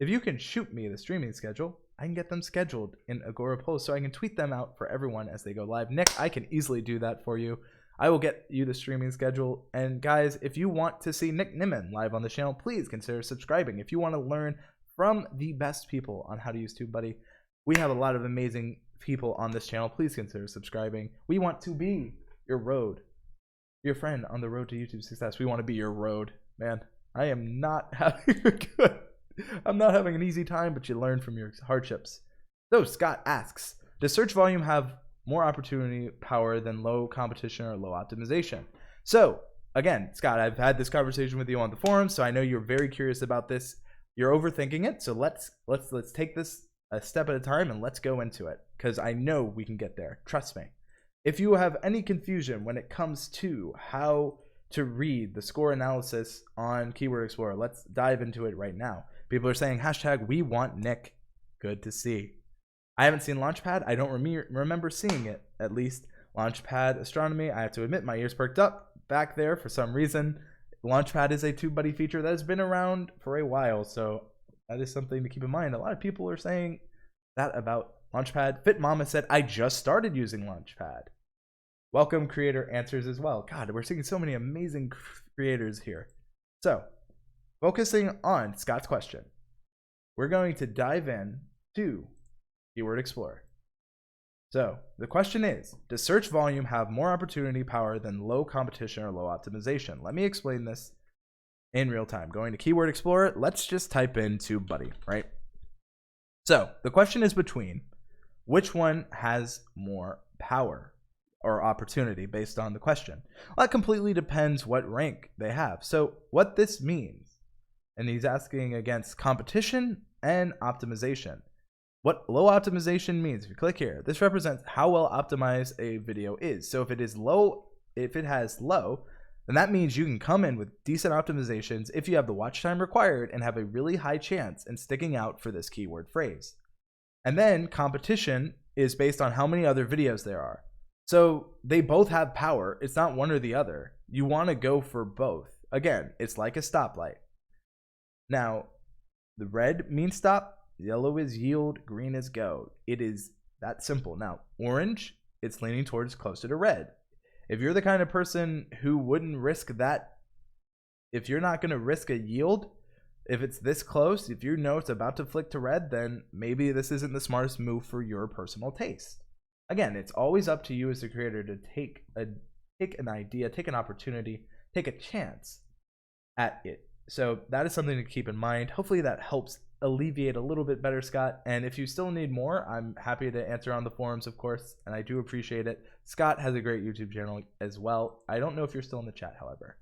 If you can shoot me the streaming schedule, I can get them scheduled in Agora posts so I can tweet them out for everyone as they go live. Nick, I can easily do that for you. I will get you the streaming schedule. And guys, if you want to see Nick Nimmin live on the channel, please consider subscribing. If you want to learn from the best people on how to use Tubebuddy, we have a lot of amazing people on this channel. Please consider subscribing. We want to be your road, your friend on the road to YouTube success. We want to be your road. Man, I am not having I'm not having an easy time, but you learn from your hardships. So Scott asks, does search volume have more opportunity power than low competition or low optimization? So again, Scott, I've had this conversation with you on the forums, so I know you're very curious about this. You're overthinking it, so let's take this a step at a time and let's go into it, because I know we can get there. Trust me. If you have any confusion when it comes to how to read the score analysis on Keyword Explorer, let's dive into it right now. People are saying hashtag we want Nick. Good to see. I haven't seen Launchpad. I don't remember seeing it, at least. Launchpad Astronomy, I have to admit, my ears perked up back there for some reason. Launchpad is a Tubebuddy feature that has been around for a while, so that is something to keep in mind. A lot of people are saying that about Launchpad. Fit Mama said, I just started using Launchpad. Welcome Creator Answers as well. God, we're seeing so many amazing creators here. So, focusing on Scott's question, we're going to dive in to Keyword Explorer. So the question is, does search volume have more opportunity power than low competition or low optimization? Let me explain this in real time. Going to Keyword Explorer, let's just type in Tubebuddy, right? So the question is between which one has more power or opportunity based on the question. Well, that completely depends what rank they have. So what this means, and he's asking against competition and optimization. What low optimization means, if you click here, this represents how well optimized a video is. So if it has low, then that means you can come in with decent optimizations if you have the watch time required and have a really high chance in sticking out for this keyword phrase. And then competition is based on how many other videos there are. So they both have power. It's not one or the other. You want to go for both. Again, it's like a stoplight. Now, the red means stop, yellow is yield, green is go. It is that simple. Now, orange, it's leaning towards closer to red. If you're the kind of person who wouldn't risk that, if you're not going to risk a yield, if it's this close, if you know it's about to flick to red, then maybe this isn't the smartest move for your personal taste. Again, it's always up to you as the creator to take an idea, take an opportunity, take a chance at it. So that is something to keep in mind. Hopefully that helps alleviate a little bit better, Scott. And if you still need more, I'm happy to answer on the forums, of course, and I do appreciate it. Scott has a great YouTube channel as well. I don't know if you're still in the chat, however.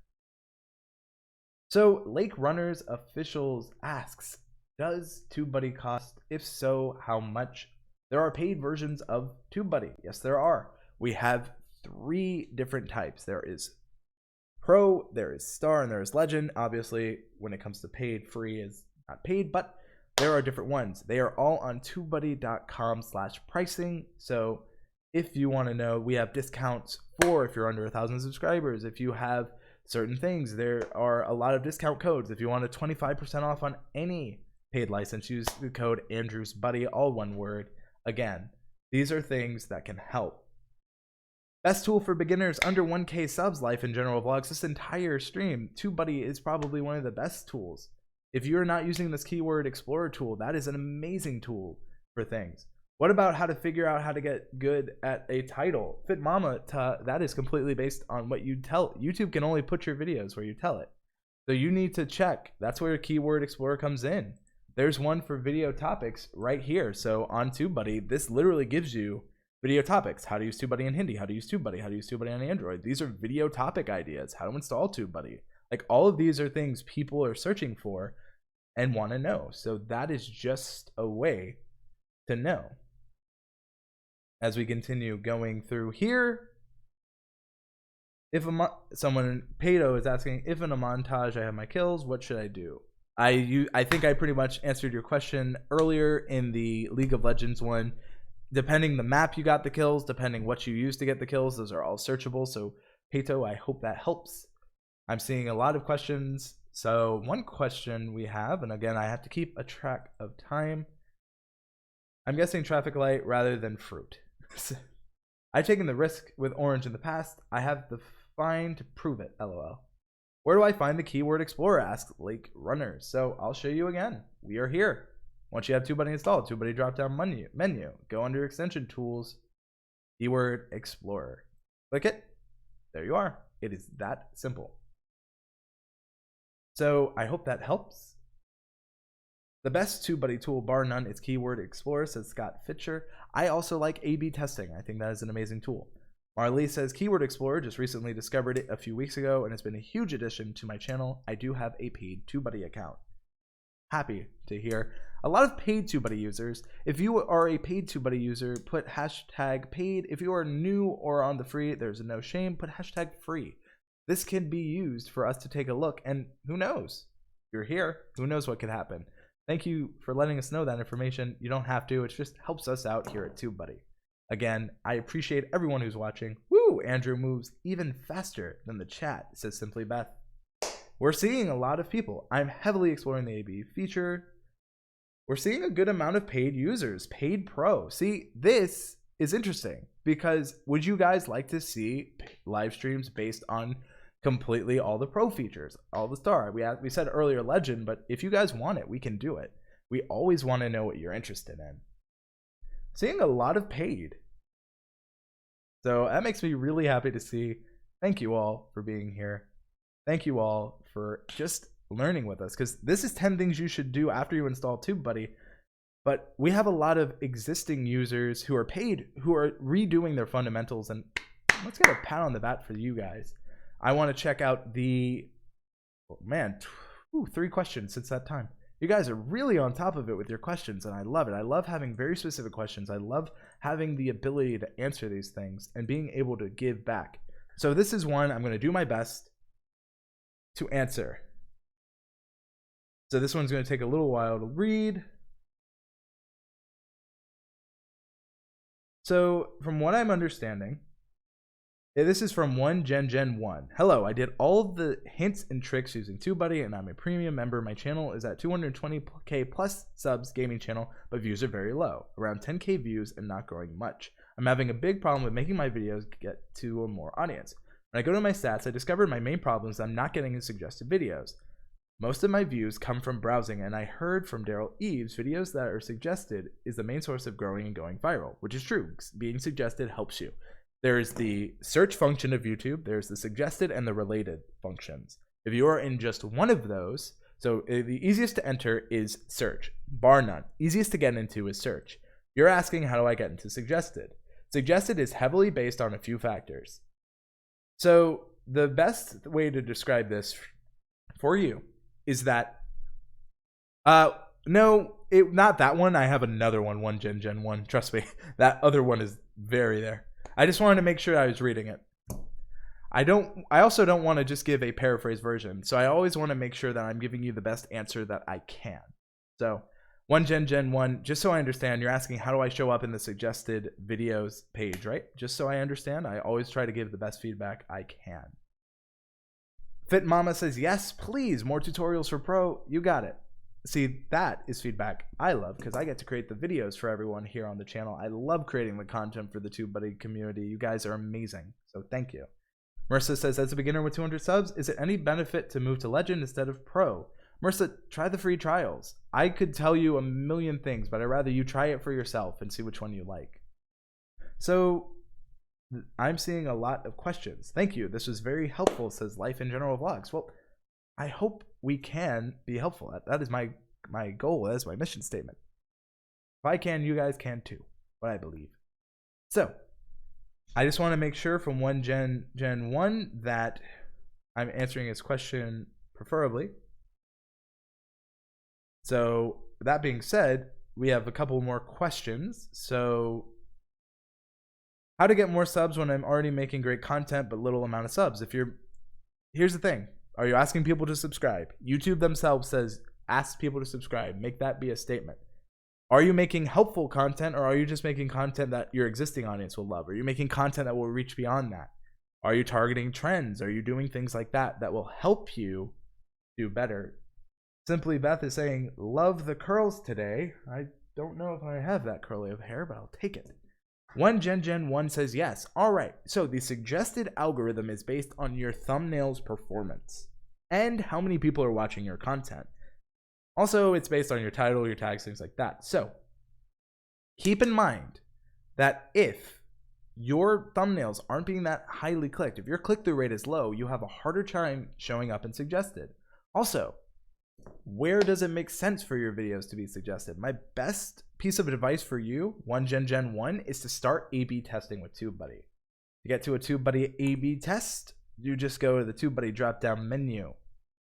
So Lake Runners Officials asks, does TubeBuddy cost? If so, how much? There are paid versions of TubeBuddy. Yes, there are. We have 3 different types. There is Pro, there is Star, and there is Legend. Obviously, when it comes to paid, free is not paid, but there are different ones. They are all on tubebuddy.com/pricing. So if you want to know, we have discounts for if you're under 1,000 subscribers. If you have certain things, there are a lot of discount codes. If you want a 25% off on any paid license, use the code AndrewsBuddy, all one word. Again, these are things that can help. Best tool for beginners under 1K subs, life and general vlogs. This entire stream, TubeBuddy is probably one of the best tools. If you're not using this keyword explorer tool, that is an amazing tool for things. What about how to figure out how to get good at a title? Fit Mama, that is completely based on what you tell. YouTube can only put your videos where you tell it. So you need to check. That's where keyword explorer comes in. There's one for video topics right here. So on TubeBuddy, this literally gives you video topics. How to use TubeBuddy in Hindi, how to use TubeBuddy, how to use TubeBuddy on Android. These are video topic ideas, how to install TubeBuddy. Like all of these are things people are searching for and want to know. So that is just a way to know. As we continue going through here, if someone Pato is asking, if in a montage I have my kills, what should I do? I think I pretty much answered your question earlier in the League of Legends one. Depending the map you got the kills, depending what you use to get the kills, those are all searchable. So Pato, I hope that helps. I'm seeing a lot of questions. So one question we have, and again, I have to keep a track of time. I'm guessing traffic light rather than fruit. I've taken the risk with orange in the past. I have the find to prove it, LOL. Where do I find the keyword explorer? Asks Lake Runners. So I'll show you again. We are here. Once you have TubeBuddy installed, TubeBuddy drop down menu. Go under extension tools, keyword explorer. Click it. There you are. It is that simple. So I hope that helps. The best TubeBuddy tool, bar none, is Keyword Explorer, says Scott Fitcher. I also like A/B testing. I think that is an amazing tool. Marley says Keyword Explorer, just recently discovered it a few weeks ago, and it's been a huge addition to my channel. I do have a paid TubeBuddy account. Happy to hear. A lot of paid TubeBuddy users. If you are a paid TubeBuddy user, put hashtag paid. If you are new or on the free, there's no shame. Put hashtag free. This can be used for us to take a look, and who knows? If you're here, who knows what could happen? Thank you for letting us know that information. You don't have to. It just helps us out here at TubeBuddy. Again, I appreciate everyone who's watching. Woo! Andrew moves even faster than the chat, says Simply Beth. We're seeing a lot of people. I'm heavily exploring the A/B feature. We're seeing a good amount of paid users, paid pro. See, this is interesting because would you guys like to see live streams based on completely all the pro features, all the star? We said earlier legend, but if you guys want it, we can do it. We always want to know what you're interested in. Seeing a lot of paid. So that makes me really happy to see. Thank you all for being here. Thank you all for just learning with us, because this is 10 things you should do after you install TubeBuddy. But we have a lot of existing users who are paid, who are redoing their fundamentals, and let's get a pat on the back for you guys. I want to check out the, oh man, 3 questions since that time. You guys are really on top of it with your questions, and I love it. I love having very specific questions. I love having the ability to answer these things and being able to give back. So this is one I'm going to do my best to answer. So this one's going to take a little while to read. So from what I'm understanding, this is from 1Gen1. Hello, I did all of the hints and tricks using Tubebuddy, and I'm a premium member. My channel is at 220k plus subs gaming channel, but views are very low, around 10k views and not growing much. I'm having a big problem with making my videos get to a more audience. When I go to my stats, I discovered my main problem is I'm not getting in suggested videos. Most of my views come from browsing, and I heard from Daryl Eves, videos that are suggested is the main source of growing and going viral, which is true. Being suggested helps you. There's the search function of YouTube, there's the suggested and the related functions. If you are in just one of those, so the easiest to enter is search, bar none. Easiest to get into is search. You're asking, how do I get into suggested? Suggested is heavily based on a few factors. So the best way to describe this for you is that, not that one. I have another one, 1Gen1. Trust me, that other one is very there. I just wanted to make sure I was reading it. I also don't want to just give a paraphrase version. So I always want to make sure that I'm giving you the best answer that I can. So 1Gen1, just so I understand, you're asking how do I show up in the suggested videos page, right? Just so I understand, I always try to give the best feedback I can. Fit Mama says, yes, please, more tutorials for pro. You got it. See, that is feedback I love because I get to create the videos for everyone here on the channel. I love creating the content for the Tubebuddy community. You guys are amazing, so thank you. Marissa says, as a beginner with 200 subs, is it any benefit to move to Legend instead of Pro? Marissa, try the free trials. I could tell you a million things, but I'd rather you try it for yourself and see which one you like. So I'm seeing a lot of questions. Thank you. This was very helpful, says Life in General Vlogs. Well, I hope we can be helpful. That is my goal. That is my mission statement. If I can, you guys can too. What I believe. So, I just want to make sure from 1Gen1 that I'm answering his question preferably. So, that being said, we have a couple more questions. So, how to get more subs when I'm already making great content but little amount of subs? Here's the thing. Are you asking people to subscribe? YouTube themselves says, ask people to subscribe. Make that be a statement. Are you making helpful content, or are you just making content that your existing audience will love? Are you making content that will reach beyond that? Are you targeting trends? Are you doing things like that that will help you do better? Simply Beth is saying, love the curls today. I don't know if I have that curly of hair, but I'll take it. 1Gen1 says yes. All right. So the suggested algorithm is based on your thumbnail's performance and how many people are watching your content. Also, it's based on your title, your tags, things like that. So keep in mind that if your thumbnails aren't being that highly clicked, if your click-through rate is low, you have a harder time showing up in suggested. Also, where does it make sense for your videos to be suggested? My best piece of advice for you, 1Gen1, is to start A/B testing with Tubebuddy. To get to a Tubebuddy A/B test, you just go to the Tubebuddy drop-down menu.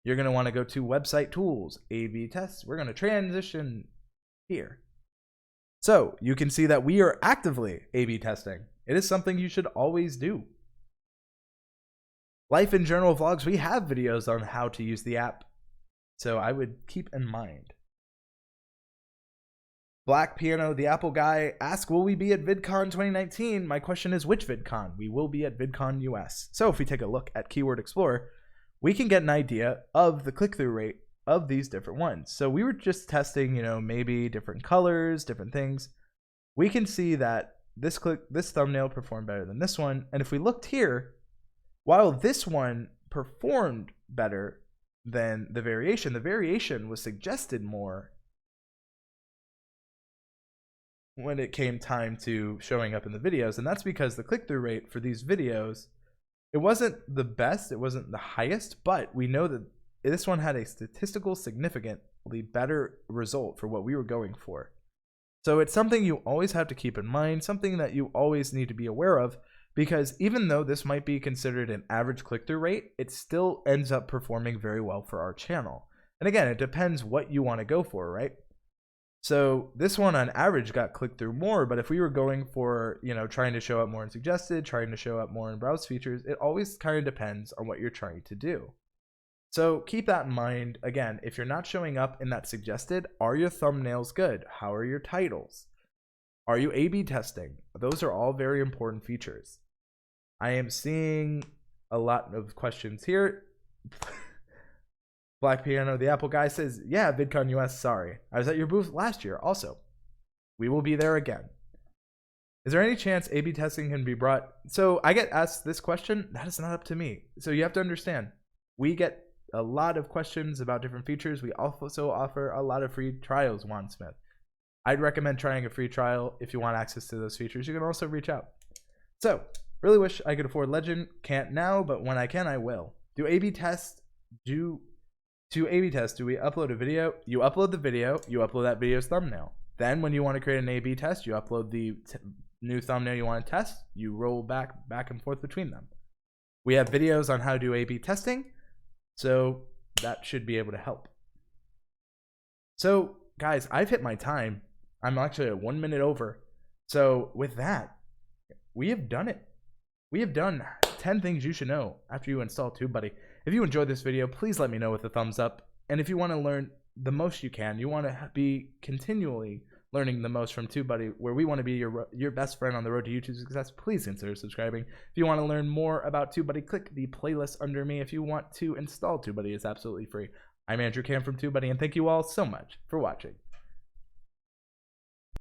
You're going to want to go to Website Tools, A/B Tests. We're going to transition here. So you can see that we are actively A/B testing. It is something you should always do. Life in General Vlogs, we have videos on how to use the app. So I would keep in mind. Black Piano, the Apple guy, asks, will we be at VidCon 2019? My question is, which VidCon? We will be at VidCon US. So if we take a look at Keyword Explorer, we can get an idea of the click-through rate of these different ones. So we were just testing, maybe different colors, different things. We can see that this thumbnail performed better than this one. And if we looked here, while this one performed better than the variation was suggested more when it came time to showing up in the videos. And that's because the click-through rate for these videos, it wasn't the best, it wasn't the highest, but we know that this one had a statistical significantly better result for what we were going for. So it's something you always have to keep in mind, something that you always need to be aware of, because even though this might be considered an average click-through rate, it still ends up performing very well for our channel. And again, it depends what you want to go for, right? So this one on average got clicked through more, but if we were going for, trying to show up more in suggested, trying to show up more in browse features, it always kind of depends on what you're trying to do. So keep that in mind. Again, if you're not showing up in that suggested, are your thumbnails good? How are your titles? Are you A/B testing? Those are all very important features. I am seeing a lot of questions here. Black Piano, the Apple guy, says, yeah, VidCon US, sorry. I was at your booth last year also. We will be there again. Is there any chance A/B testing can be brought? So I get asked this question. That is not up to me. So you have to understand, we get a lot of questions about different features. We also offer a lot of free trials, Juan Smith. I'd recommend trying a free trial if you want access to those features. You can also reach out. So, really wish I could afford Legend. Can't now, but when I can, I will. To A/B test, do we upload a video? You upload the video, you upload that video's thumbnail. Then when you want to create an A/B test, you upload the new thumbnail you want to test, you roll back and forth between them. We have videos on how to do A/B testing, so that should be able to help. So guys, I've hit my time. I'm actually at 1 minute over. So with that, we have done it. We have done 10 things you should know after you install Tubebuddy. If you enjoyed this video, please let me know with a thumbs up. And if you want to learn the most you can, you want to be continually learning the most from Tubebuddy, where we want to be your best friend on the road to YouTube success, please consider subscribing. If you want to learn more about Tubebuddy, click the playlist under me. If you want to install Tubebuddy, it's absolutely free. I'm Andrew Cam from Tubebuddy, and thank you all so much for watching.